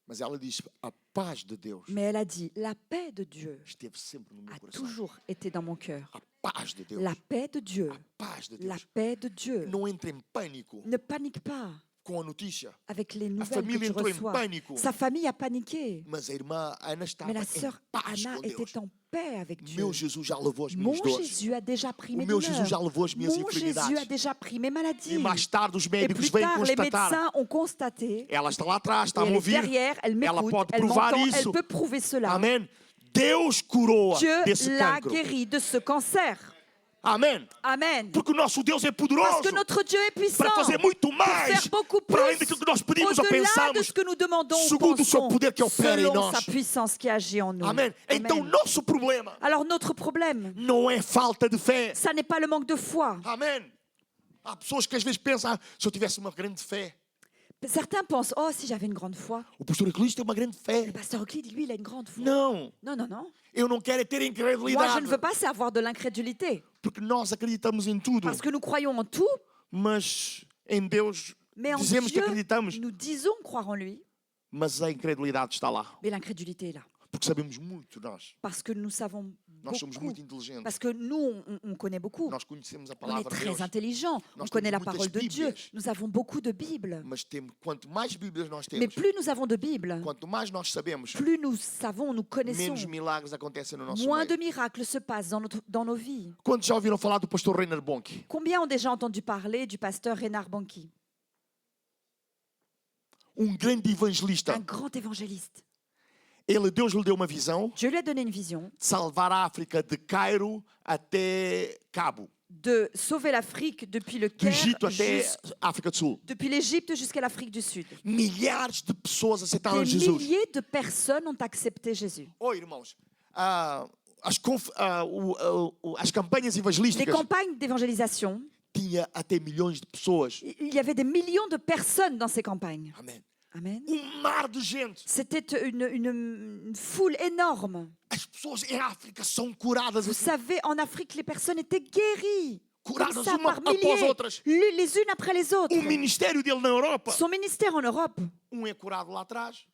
Mas ela disse, a paz de Deus Mais elle a dit, la paix de Dieu esteve sempre no meu a coração. toujours été dans mon cœur. A paz de Deus. La paix de Dieu. A paz de La Deus. paix de Dieu. Não entre em pânico Ne panique pas com a notícia. avec les nouvelles famille que tu entrou em reçois. pânico. Sa famille a paniqué. Mas a irmã Ana estava Mais la em sœur paz Anna com Deus. était en paix avec Dieu. Meu Jesus já levou as Mon minhas dores. Jésus a déjà pris O mes meu Jesus já douleurs. levou as minhas Mon Jésus a enfermidades. déjà pris mes E maladies. mais tarde os Et médicos plus vêm tard, les constatar. médecins ont constaté. Ela está lá atrás, está Et a me elle est ouvir. derrière, elle Ela m'écoute, pode elle provar m'entend, isso. elle peut prouver cela. Amém. Deus curou-a Dieu desse l'a cancro. guéri de ce cancer. Amém. Amen. Porque o nosso Deus é Parce poderoso que notre Dieu est puissant para fazer muito pour mais faire beaucoup para além plus daquilo que nós pedimos ou au-delà de pensamos. ce que nous demandons ou segundo o seu pensons, poder que opera em selon nós. sa puissance qui agit en nous. Amém. Então, Amen. nosso problema Alors notre problème, não é falta de fé. ça n'est pas le manque de foi. Amém. Há pessoas que às vezes pensam, se eu tivesse uma grande fé. Certains pensent, oh, si j'avais une grande foi. O pastor Euclides tem uma grande fé. Le pasteur Euclide, lui, il a une grande foi. Não. Non, non, non. Eu não quero é ter Moi, je incredulidade. ne veux pas, c'est avoir de l'incrédulité. Porque nós acreditamos em tudo. Parce que nous croyons en tout, Mas em Deus mais en dizemos que Dieu, acreditamos. nous disons croire en lui, Mas a incredulidade está lá. mais l'incrédulité est là. Porque sabemos muito nós. Parce que nous savons Nós somos beaucoup. muito inteligentes. Parce que nous, on connaît beaucoup. Nós conhecemos a On est palavra de Deus. très intelligents. On Nós connaît la temos parole de muitas Dieu. Bíblias. Nous avons beaucoup de Bibles. Mas quanto mais Bíblias nós Mais temos, plus nous avons de Bibles, quanto mais nós sabemos, plus nous savons, nous connaissons, menos milagres acontecem no nosso moins de meio. miracles se passent dans nos vies. Quantos já ouviram falar do pastor Reiner Bonk? Combien ont déjà entendu parler du pasteur Reinhard Bonnke, Grande evangelista. un grand évangéliste? Deus lhe deu uma visão Dieu lui a donné une vision de salvar a África de Cairo até Cabo, de sauver l'Afrique depuis le do Caire, Egito até a África do Sul. depuis l'Égypte jusqu'à l'Afrique du Sud. Milhares de pessoas aceitaram Des Jesus. milliers de personnes ont accepté Jésus. Oi, irmãos, as campanhas Les evangelísticas campagnes d'évangélisation, tinha até milhões de pessoas. il y avait des millions de personnes dans ces campagnes. Amém. Amen. Mar de gente. C'était une foule énorme. As pessoas em África são curadas, Vous savez, en Afrique, les personnes étaient guéries. Comme curadas ça, uma par após milliers, outras. les unes après les autres. Ministério dele na Europa, Son ministère en Europe, é curado lá atrás,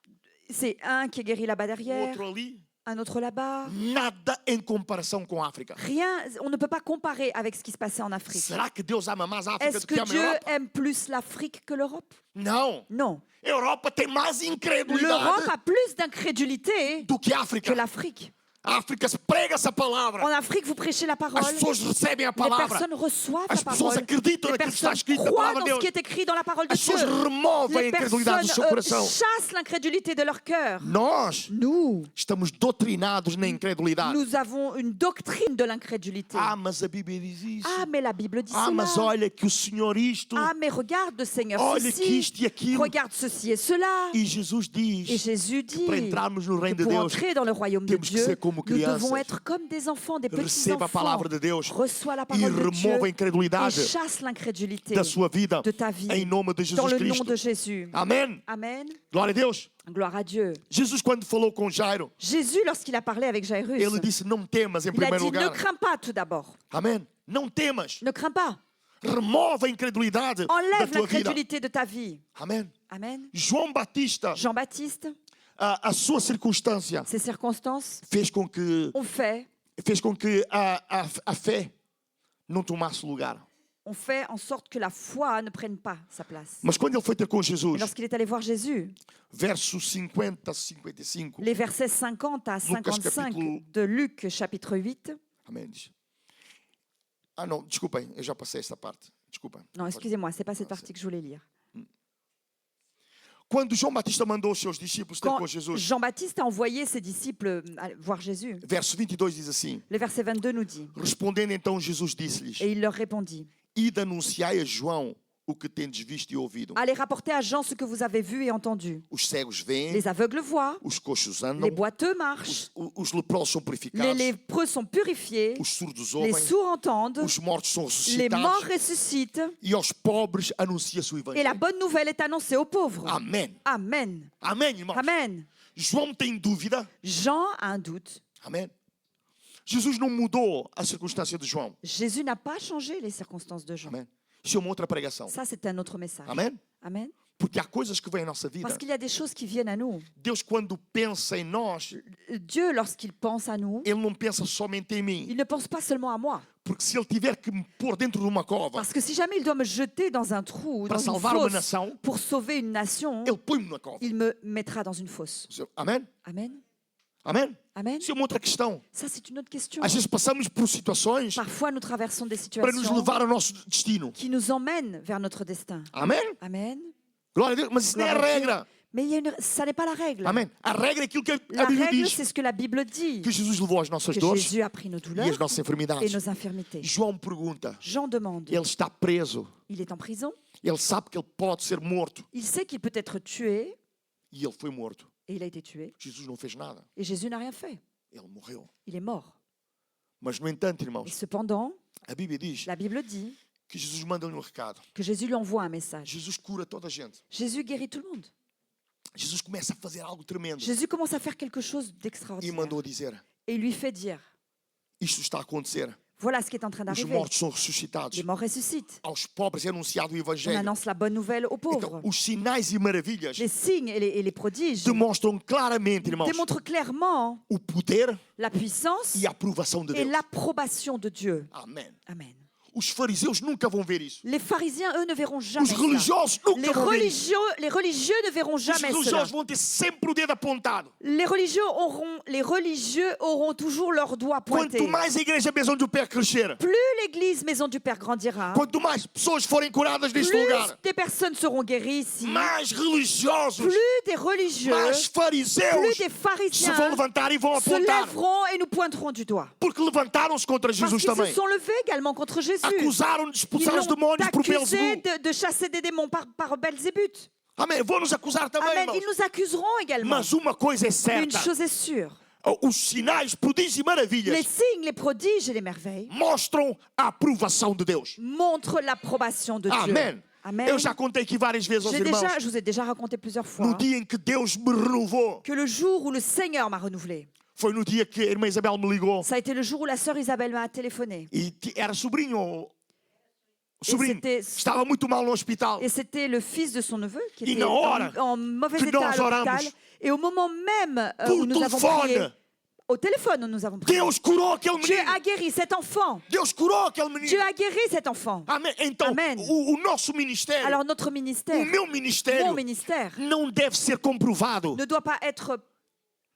c'est un qui est guéri là-bas o derrière, outro ali. un autre là-bas. Nada em comparação com a África. Rien, on ne peut pas comparer avec ce qui se passait en Afrique. Será que Deus ama mais a África Est-ce do que que ama a Dieu Europa? aime plus l'Afrique que l'Europe? Não. Non. A Europa tem mais L'Europe incredulidade a plus d'incrédulité do que a que África. l'Afrique. África, prega-se a palavra. En Afrique, vous prêchez la parole. As pessoas recebem a Les palavra. personnes reçoivent As la pessoas parole. acreditam Les naquilo que está personnes escrito na croient palavra dans de ce Deus. qui est écrit dans la parole de As Dieu. pessoas removem a Les incredulidade do seu personnes coração. chassent l'incrédulité de leur cœur. Nós Nous, estamos doutrinados na incredulidade. nous avons une doctrine de l'incrédulité. Ah, mas a Bíblia diz isso. Ah, mais la Bible dit Ah, mas cela. olha que o Senhor isto. Ah, mais regarde, Seigneur, Olha que ceci. isto e aquilo. Regarde ceci et cela. E Jesus Et diz Jésus dit para entrarmos no que reino de pour Deus, entrer dans le royaume de temos que Dieu, ser como nous crianças. devons être comme des enfants, des petits receba a enfants. palavra de Deus Reçois la e parole de Dieu remova a et incredulidade chasse l'incrédulité da sua vida de ta vie em nome de dans Jesus le nom Cristo. de Jésus. Amém. Amen. Glória a Deus. Gloire à Dieu. Jesus, quando falou com Jairo, Jésus, lorsqu'il a parlé avec Jairus, ele disse: Não temas em il a primeiro dit, ne lugar. crains pas tout d'abord. Amém. Não temas. Ne crains pas. Remova a incredulidade da Enlève tua vida. l'incrédulité de ta vie. Amém. Amen. João Batista, Jean-Baptiste, a sua circunstância ces circonstances fez com que a fé não tomasse lugar. ont fait en sorte que la foi ne prenne pas sa place. Mas quando ele foi ter com Et Jesus, lorsqu'il est allé voir Jésus, versos 50 a 55, les versets 50 à 55 capítulo- de Luc chapitre 8, amém. Diz. Ah, não, desculpem, eu já passei esta parte. Desculpem. non, excusez-moi, c'est pas cette partie que je voulais lire. Quando João Batista mandou os seus discípulos ter Quand com Jesus, Jean-Baptiste a envoyé ses disciples voir Jésus, verso 22 diz assim: le verset 22 nous dit, Respondendo então Jesus disse-lhes: et il leur répondit, Ide anunciai a João o que tendes visto e ouvido. allez rapporter à Jean ce que vous avez vu et entendu. Os cegos veem, Les aveugles voient, os coxos les andam, boiteux marchent, os leprosos são les purificados, lépreux sont purifiés, os surdos les ouvem, sourds entendent, os mortos são les morts ressuscitados ressuscitent, e aos pobres anuncia-se o et la evangelho. bonne nouvelle est annoncée aux pauvres. Amém. Amen. Amém, irmãos. Amen. João tem dúvida. Jean a un doute. Amém. Jesus não mudou a circunstância de João. Jésus n'a pas changé les circonstances de Jean. Amém. Isso é uma outra pregação. Ça, c'est un autre message. Amém. Amen. Porque há coisas que vêm à nossa vida. Parce qu'il y a des choses qui viennent à nous. Deus, quando pensa em nós, Dieu, lorsqu'il pense à nous, Ele não pensa somente em mim. il ne pense pas seulement à moi. Porque se Ele tiver que me pôr dentro de uma cova Parce que si jamais il doit me jeter dans un trou, para dans une salvar uma fosse, nação, pour sauver une nation, Ele põe-me na cova. il me mettra dans une fosse. Amém? Amen. Amém? Amen. Isso é uma outra questão. Ça, c'est une autre question. Às vezes passamos por situações Parfois, nous traversons des para nos situations levar ao nosso destino. qui nous emmènent vers notre destin. Amém? Amen. Glória a Deus. Mas isso não é a Gloire à Dieu. regra. Mais ça n'est pas la règle. Amém? A regra é aquilo que La a Bíblia règle, diz. c'est ce que la Bible dit. Que Jesus levou as nossas Que dores Jésus a pris nos e douleurs as nossas et enfermidades. nos infirmités. João pergunta. Jean demande. Ele está preso. Il est en prison. Ele sabe que ele pode ser morto. Il sait qu'il peut être tué E ele foi morto. et il a été tué. Jesus não fez nada. Et Jésus n'a rien fait. Ele morreu. Il est mort. Mas, no entanto, Et irmãos, cependant, a Bíblia diz la Bible dit que Jesus manda-lhe um recado. que Jésus lui envoie un message. Jesus cura toda a gente. Jésus guérit tout le monde. Jesus começa a fazer algo tremendo. Jésus commence à faire quelque chose E d'extraordinaire. mandou dizer: Et il lui fait dire, Isto está a acontecer. voilà ce qui est en train Os d'arriver. mortos são ressuscitados. Les morts ressuscitent. Aos pobres é anunciado o On Evangelho. annonce la bonne nouvelle aux Então, pauvres. os sinais e maravilhas Les signes et les prodiges demonstram claramente, irmãos, démontrent clairement o poder la puissance e a aprovação de et Deus. l'approbation de Dieu. Amém. Amen. Os fariseus nunca vão ver isso. Les pharisiens, eux, ne verront jamais Os cela. religiosos nunca vão ver isso. Les religieux ne verront Os jamais cela. religiosos vão ter sempre o dedo apontado. Les religieux auront toujours leurs doigts pointés. Quanto mais a igreja Maison do Pé crescer, Plus l'église Maison du Père grandira, quanto mais pessoas forem curadas neste plus lugar, des personnes seront guéries ici, mais religiosos, plus des religieux, mais plus fariseus des se vão pharisiens levantar e vão se apontar. lèveront et nous pointeront du doigt. Porque levantaram-se contra Parce Jesus qu'ils se também. sont levés également contre Jésus. Acusaram de Ils expulsar os l'ont demónios por accusé Belzebu. de chasser des démons par Belzébuth. Amém. Vão nos acusar também, Amen. irmãos. Ils nous accuseront également. Mas uma coisa é Mais une certa. chose est sûre. Os sinais, prodígios e Les maravilhas signes, les prodiges et les merveilles mostram a aprovação de Deus. montrent l'approbation de Dieu. Amém. Amen. Eu já contei aqui várias vezes aos irmãos. Je vous ai déjà raconté plusieurs No fois dia em que Deus me renovou, que le jour où le Seigneur m'a renouvelé, foi no dia que a irmã Isabel me ligou. ça a été le jour où la sœur Isabelle m'a téléphoné. E era sobrinho. Sobrinho. c'était- Estava muito mal no hospital. Et c'était le fils de son neveu qui E était na hora en mauvais que état à nós l'hôpital. oramos, Et au moment même por où nous avons telefone, prié, au téléphone où nous avons prié, Deus curou aquele Dieu menino. a guéri cet enfant. Deus curou aquele Dieu menino. a guéri cet enfant. Amém. Então, Amém. o nosso ministério, Alors notre ministère, o meu ministério, mon ministère, não deve ser comprovado. ne doit pas être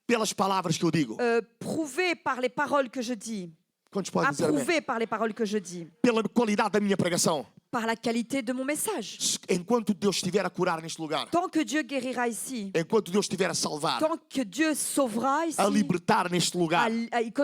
pelas palavras que eu digo. Prouvé par les paroles que je dis. Quantos podem dizer amém? Approuvé par les paroles que je dis. Pela qualidade da minha pregação. Par la qualité de mon message. Enquanto Deus estiver a curar neste lugar, Tant que Dieu guérira ici, enquanto Deus estiver a salvar, tant que Dieu sauvera ici, a libertar neste lugar,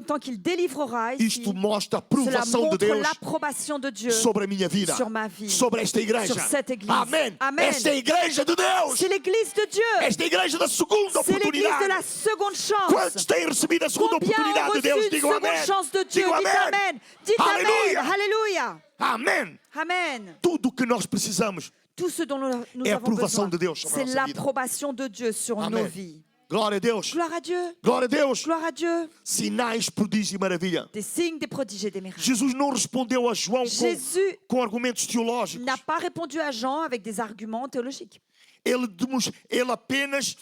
tant qu'il délivrera ici, isto mostra a cela aprovação de montre Deus l'approbation de Dieu sobre a minha vida, sur ma vie, sobre esta igreja. sur cette église. Amém. Amen. Esta é a igreja de Deus. C'est l'église de Dieu. Esta é a igreja da segunda C'est l'église de la oportunidade. seconde Quantos chance. têm recebido a segunda Combien ont oportunidade de reçu Deus? une Digam seconde amém. chance de Dieu? Digam Dites amém. Amen. Dites Amen. Alléluia. Alléluia. Amém. Amen. Tudo o que nós precisamos Tout ce dont nous é a avons aprovação besoin, de Deus sobre a c'est nossa vida. l'approbation de Dieu sur Amen. nos vies. Glória a Deus. Gloire à Dieu. Glória a Deus. Gloire à Dieu. Sinais, prodígio e maravilha. Des signes, des prodiges et des miracles. Jesus não respondeu a João Jésus com argumentos teológicos. n'a pas répondu à Jean avec des arguments théologiques. Ele apenas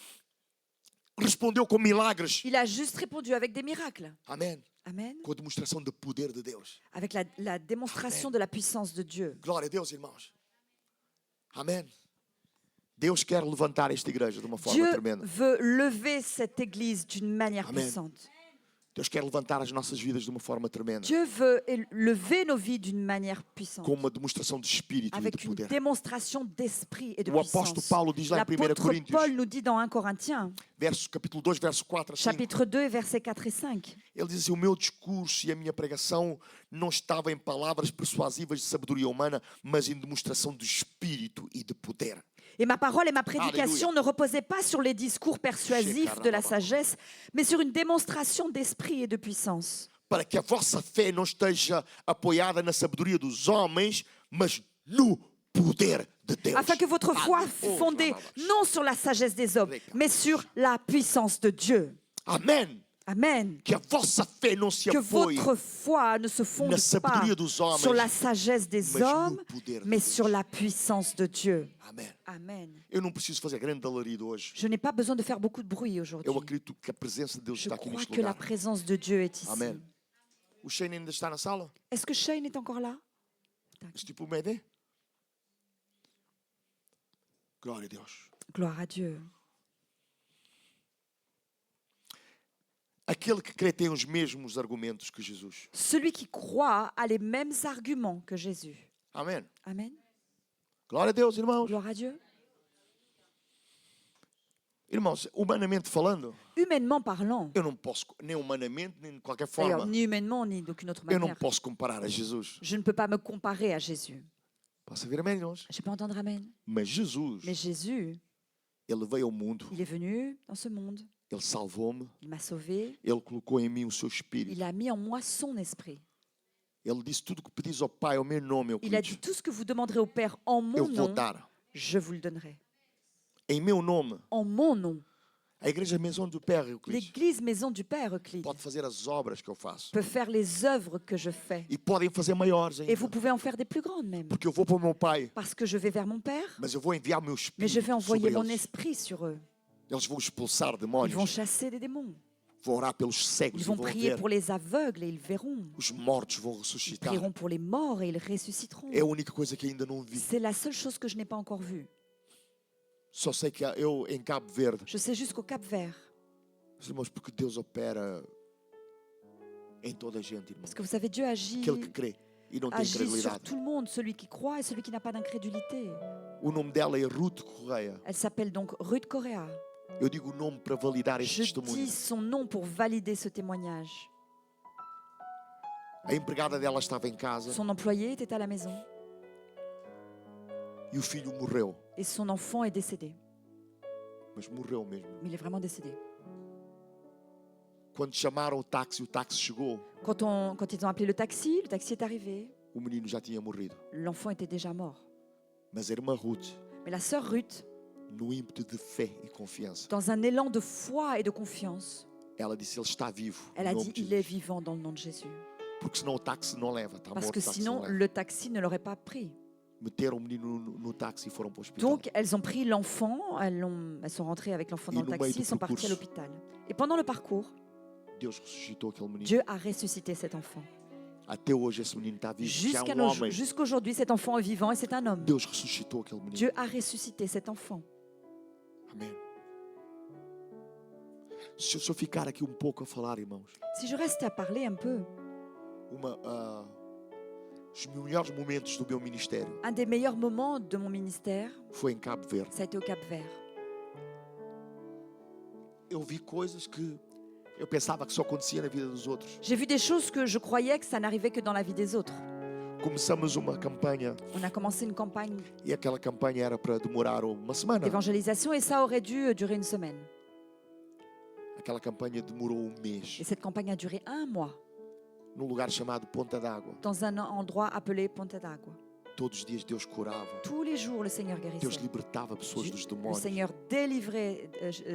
respondeu com milagres. Il a juste répondu avec des miracles. Amém. Amen. Com a demonstração de poder de Deus. Avec la démonstration Amen. de la puissance de Dieu. Glória a Deus, irmãos. Amém. Deus quer levantar esta igreja de uma forma Dieu tremenda. veut lever cette église d'une manière Amen. puissante. Deus quer levantar as nossas vidas de uma forma tremenda. Dieu veut lever nos vies d'une manière puissante. Com uma demonstração de espírito e de Avec une poder. démonstration d'esprit et de O apóstolo puissance. Paulo diz lá em 1 L'apôtre Coríntios, Paul nous dit dans 1 Corinthiens, capítulo 2, verso 4 a 5. chapitre 2, versets 4 et 5. Ele diz assim: o meu discurso e a minha pregação não estava em palavras persuasivas de sabedoria humana, mas em demonstração de espírito e de poder. Et ma parole et ma prédication ne reposaient pas sur les discours persuasifs de la sagesse, mais sur une démonstration d'esprit et de puissance. Para que a vossa fé não esteja apoiada na sabedoria dos homens, mas no poder de Deus. Afin que votre foi fût fondée non sur la sagesse des hommes, mais sur la puissance de Dieu. Amém. Amen. Que a vossa fé não se Que apoie votre foi ne se fonde na pas sabedoria dos homens, sur la sagesse des mas no hommes, poder de mais Deus. sur la puissance de Dieu. Amém. Amen. Eu não preciso fazer grande alarido hoje. Je n'ai pas besoin de faire beaucoup de bruit aujourd'hui. Eu acredito que a presença de Deus Je está aqui crois neste que la lugar. présence de Dieu est ici. Amen. O Shane ainda está na sala? Est-ce que Shane est encore là? Este tipo médio? Glória a Deus. Gloire à Dieu. Aquele que crê tem os mesmos argumentos que Jesus. Celui qui croit a les mêmes arguments que Jésus. Amém. Amen. Glória a Deus, irmãos. Gloire à Dieu. Irmãos, humanamente falando, Humainement parlant, eu não posso, nem humanamente, nem de qualquer d'ailleurs, forma, ni humainement, ni d'aucune autre eu não manière, posso comparar a Jesus. je ne peux pas me comparer à Jésus. Posso ouvir amém, irmãos? Je peux entendre Amen. Mas Jesus, Mais Jésus, Ele veio ao mundo, il est venu dans ce monde. Ele salvou-me, Il m'a sauvé. Ele colocou em mim o seu Espírito. Il a mis en moi son esprit. Ele disse: tudo que pedis ao Pai, ao meu nome, eu Il a dit, tout ce que vous demanderez au Père en mon eu vou nom, dar. je vous le donnerai. Em meu nome, En mon nom. a Igreja Maison do Père Euclides L'église maison du Père Euclide pode fazer as obras que eu faço. peut faire les œuvres que je fais. E podem fazer maiores Et vous ainda. pouvez en faire des plus grandes même. Porque eu vou para o meu Pai, Parce que je vais vers mon Père, mas eu vou enviar o meu mais je Espírito vais envoyer sobre mon eles. esprit sur eux. Eles vão expulsar Ils vont demónios, chasser des démons. vão orar pelos cegos Ils e vont vão prier ver. pour les aveugles et ils verront. Os mortos vão Ils ressuscitar. prieront pour les morts et ils ressusciteront. É a única coisa que ainda não vi. C'est la seule chose que je n'ai pas encore vue. Só sei que eu, em Cabo Verde, Je sais jusqu'au Cap Vert. irmãos, porque Deus opera em toda a gente, irmãos. Parce que vous savez, Dieu agit, Aquele que crê e não tem agit sur credibilidade. tout le monde, celui qui croit et celui qui n'a pas d'incrédulité. O nome dela é Ruth Correia. Elle s'appelle donc Ruth Correa. Eu digo o nome para validar este Je testemunho. dis son nom pour valider ce témoignage. A empregada dela estava em casa Son employé était à la maison e o filho morreu. et son enfant est décédé. Mas morreu mesmo. Mais il est vraiment décédé. Quando chamaram o táxi chegou. Quand ils ont appelé le taxi est arrivé. O menino já tinha morrido. L'enfant était déjà mort. Mas a irmã Ruth, Mais la sœur Ruth, no ímpeto de fé e confiança, dans un élan de foi et de confiance, ela disse: ele está vivo. elle em a nome dit, de il est Jesus. vivant dans le nom de Jésus. Porque senão o táxi não leva. Está Parce morto, que o táxi sinon, não leva. le taxi ne l'aurait pas pris. Meteram o menino no táxi e foram para o hospital. Donc, elles ont pris l'enfant, elles sont rentrées avec l'enfant dans Et le no taxi, meio ils sont do partis à percurso, l'hôpital. Et pendant le parcours, Deus ressuscitou aquele menino. Dieu a ressuscité cet enfant. Até hoje esse menino está vivo. Já é homem. Jusqu'aujourd'hui, cet enfant est vivant et c'est un homme. Deus ressuscitou aquele menino. Dieu a ressuscité cet enfant. Amém. Se eu ficar aqui pouco a falar, irmãos, Si je reste à parler un peu, os melhores momentos do meu ministério un des meilleurs moments de mon ministère, foi em Cabo Verde. ça a été au Cap-Vert. Eu vi coisas que eu pensava que só acontecia na vida dos outros. J'ai vu des choses que je croyais que ça n'arrivait que dans la vie des autres. Começamos uma campanha On a commencé une campagne e aquela campanha era para demorar uma semana. d'évangélisation et ça aurait dû durer une semaine. Aquela campanha demorou mês, Et cette campagne a duré 1 mois num lugar chamado Ponta d'Água. dans un endroit appelé Ponta d'Água. Todos os dias Deus curava, Tous les jours, le Seigneur Deus guérissait. libertava pessoas dos Le demónios. Seigneur délivrait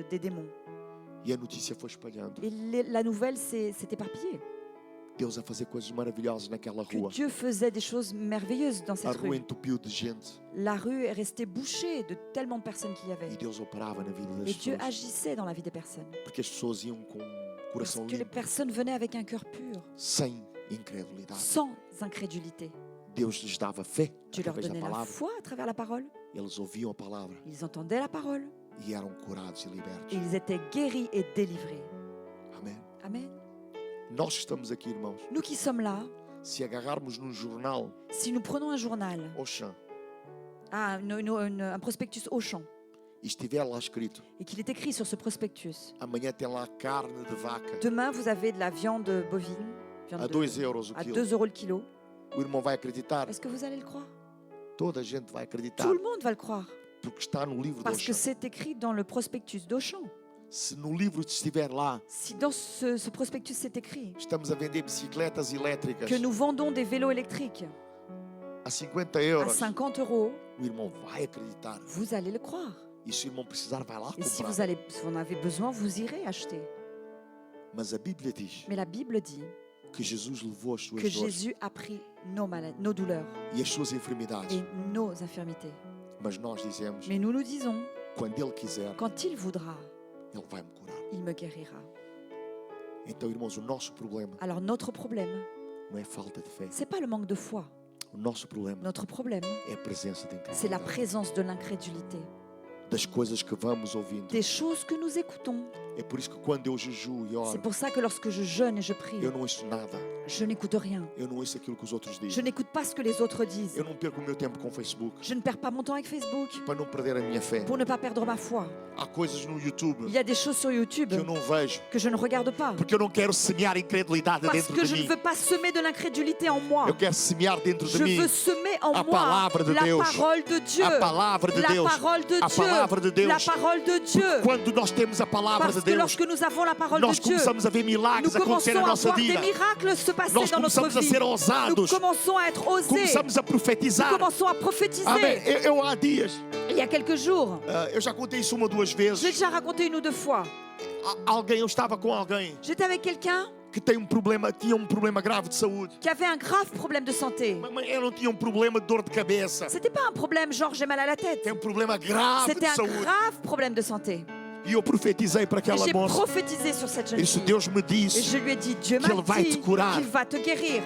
des démons. E a notícia foi espalhando. Et la nouvelle s'est éparpillée. Deus a fazer coisas maravilhosas naquela Que rua. Dieu faisait des choses merveilleuses dans A cette rua rue. entupiu de gente La rue est restée bouchée de tellement de personnes qu'il y avait. e Deus operava na vida Et das Dieu pessoas. agissait dans la vie des personnes. Porque as pessoas iam com o Parce coração que les limpo, personnes venaient avec un cœur pur, sem incredulidade. sans incrédulité. Deus lhes dava fé Dieu leur através da donnait la palavra. foi à travers la parole. Eles ouviam a palavra Ils entendaient la parole. e eram curados e Et libertos. ils étaient guéris et délivrés. Amém. Amen. Nós que estamos aqui, irmãos, Nous qui sommes là, se agarrarmos num jornal, si nous prenons un journal, Auchan, un prospectus Auchan, e estiver lá escrito, et qu'il est écrit sur ce prospectus, amanhã tem lá carne de vaca demain vous avez de la viande bovine, a viande 2 euros o à quilo, 2 € le kilo, o irmão vai acreditar? est-ce que vous allez le croire? Toda a gente vai acreditar, Tout le monde va le croire, porque está no livro de parce que Auchan. c'est écrit dans le prospectus d'Auchan. Se no livro estiver lá, Si dans ce prospectus c'est écrit estamos a vender bicicletas elétricas que nous vendons des vélos électriques a 50 à euros, 50 €, o irmão vai acreditar. vous allez le croire. E se o irmão precisar, vai lá Et si comprar. vous en avez besoin, vous irez acheter. Mas a Bíblia diz Mais la Bible dit que Jesus levou as suas que dores Jésus a pris nos maladies, nos douleurs e as suas enfermidades. et nos infirmités. Mas nós dizemos, Mais nous nous disons, quando Ele quiser, quand il voudra, Ele vai me curar. il me guérira. Então, irmãos, o nosso problema Alors notre problème, não é falta de fé. c'est pas le manque de foi. O nosso problema Notre problème, é a presença de c'est la incredulidade. présence de l'incrédulité, Das coisas que vamos ouvindo. des choses que nous écoutons. É por isso que quando eu jejuo e C'est oro, pour ça que lorsque je jeûne et je prie, eu não ouço nada. je n'écoute rien. Eu não ouço aquilo que os outros Je dizem. n'écoute pas ce que les autres disent. Eu não perco o meu tempo com o Facebook Je ne perds pas mon temps avec Facebook para não perder a minha fé. pour ne pas perdre ma foi. Há coisas no YouTube Il y a des choses sur YouTube que eu não vejo que je ne regarde pas porque eu não quero semear incredulidade parce dentro que de je ne mim. veux pas semer de l'incrédulité en moi. Eu quero semear dentro de Je mim veux semer en a moi palavra de la Deus. parole de Dieu. A palavra de La Deus. parole de A palavra de Dieu. La Deus. parole de Dieu. Quando nós temos a palavra Parce de que Deus, lorsque nous avons la parole nós de Dieu, começamos a ver nous milagres acontecer commençons na à nossa voir des vida. miracles se passer Nós dans notre começamos a vie. ser Nous ousados. commençons à être osés. Começamos a Nous profetizar. commençons à prophétiser. Amém. Eu há dias, Il y a quelques jours, eu já contei isso uma ou duas je l'ai vezes. déjà raconté 1 ou 2 fois. Eu estava com alguém J'étais avec quelqu'un que tinha um problema grave de saúde. qui avait un grave problème de santé. Mas eu não tinha um problema de dor de cabeça. C'était pas un problème genre j'ai mal à la tête. Tem um problema grave C'était de un saúde. grave problème de santé. E eu profetizei para Et aquela j'ai moça. prophétisé sur cette jeune Isso fille. Deus me Et disse. je lui ai dit, Dieu que m'a ele vai dit te curar. qu'il va te guérir.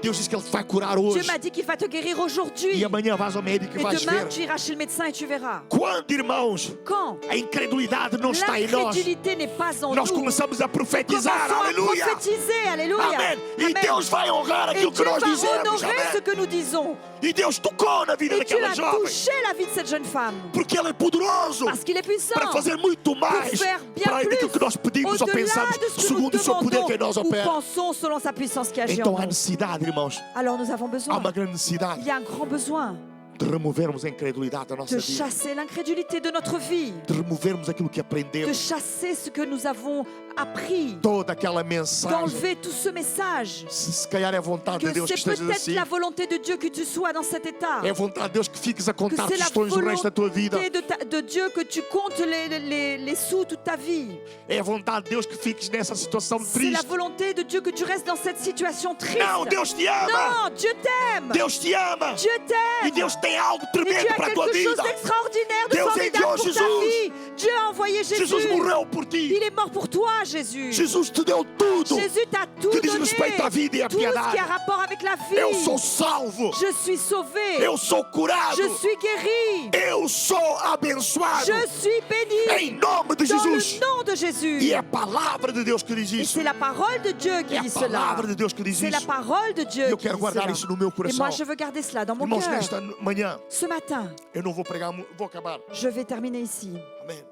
Deus disse que Ele te vai curar Dieu hoje. m'a dit qu'il va te guérir aujourd'hui. E amanhã vais ao médico e Et vais demain, ver. tu iras chez le médecin et tu verras. Quando, irmãos, Quand a incredulidade não está em nós, l'incrédulité n'est pas en nós nous, começamos a nous profetizar. commençons à Aleluia. prophétiser. Alléluia. Amém. E Amen. Deus vai honrar Et aquilo Dieu que va nós dizemos. honorer ce Amém. que nous disons. E Deus tocou na vida Et Dieu daquela a jovem. touché la vie de cette jeune femme. Porque Ele é poderoso Parce qu'il est puissant. para fazer muito mais faire bien para plus aquilo que nós pedimos ou Au-delà pensamos, de ce que nous segundo o seu poder demandons que em nós ou opera. pensons selon sa puissance qui agit en Então há nous. necessidade, irmãos, Alors nous avons há besoin. uma grande Il necessidade y a un grand besoin de removermos a incredulidade da nossa de vida, chasser l'incrédulité de notre vie, de removermos aquilo que de aprendemos, chasser ce que nous avons appris, toda aquela mensagem. d'enlever tout ce message. Se calhar é a vontade Que de Deus que c'est estejas peut-être assim. la volonté de Dieu que tu sois dans cet état. É a vontade de Deus que fiques a Que contar c'est la tostões o resto da tua vida. volonté de Dieu que tu comptes les sous toute ta vie. É a vontade de Deus que fiques nessa situação C'est la triste. volonté de Dieu que tu restes dans cette situation triste. Não, Deus te ama. Non, Dieu t'aime. Deus te ama. Dieu E t'aime. Deus tem algo Et Dieu tremendo a para a tua quelque chose vida. d'extraordinaire, de Deus formidable enviou pour ta Jesus. vie. Dieu a envoyé Jésus. Jesus morreu por ti. Il est mort pour toi, Jésus. Jesus te deu tudo Jésus t'a tout que diz donné. respeito à vida e à Tout ce qui piedade. a rapport avec la vie. Eu sou salvo. Je suis sauvé. Eu sou curado. Je suis guéri. Eu sou abençoado. Je suis béni. Em nome de Dans Jesus. le nom de Jésus. E é a palavra de Deus que diz Et isso. c'est la parole de Dieu qui É a dit cela. palavra de Deus que diz C'est la isso. parole de Dieu E eu qui quero dit guardar cela. isso no meu Et coração. moi, je veux garder cela dans mon Irmãos, cœur. nesta manhã, Ce matin, eu não vou pregar, vou acabar. je vais terminer ici. Amém.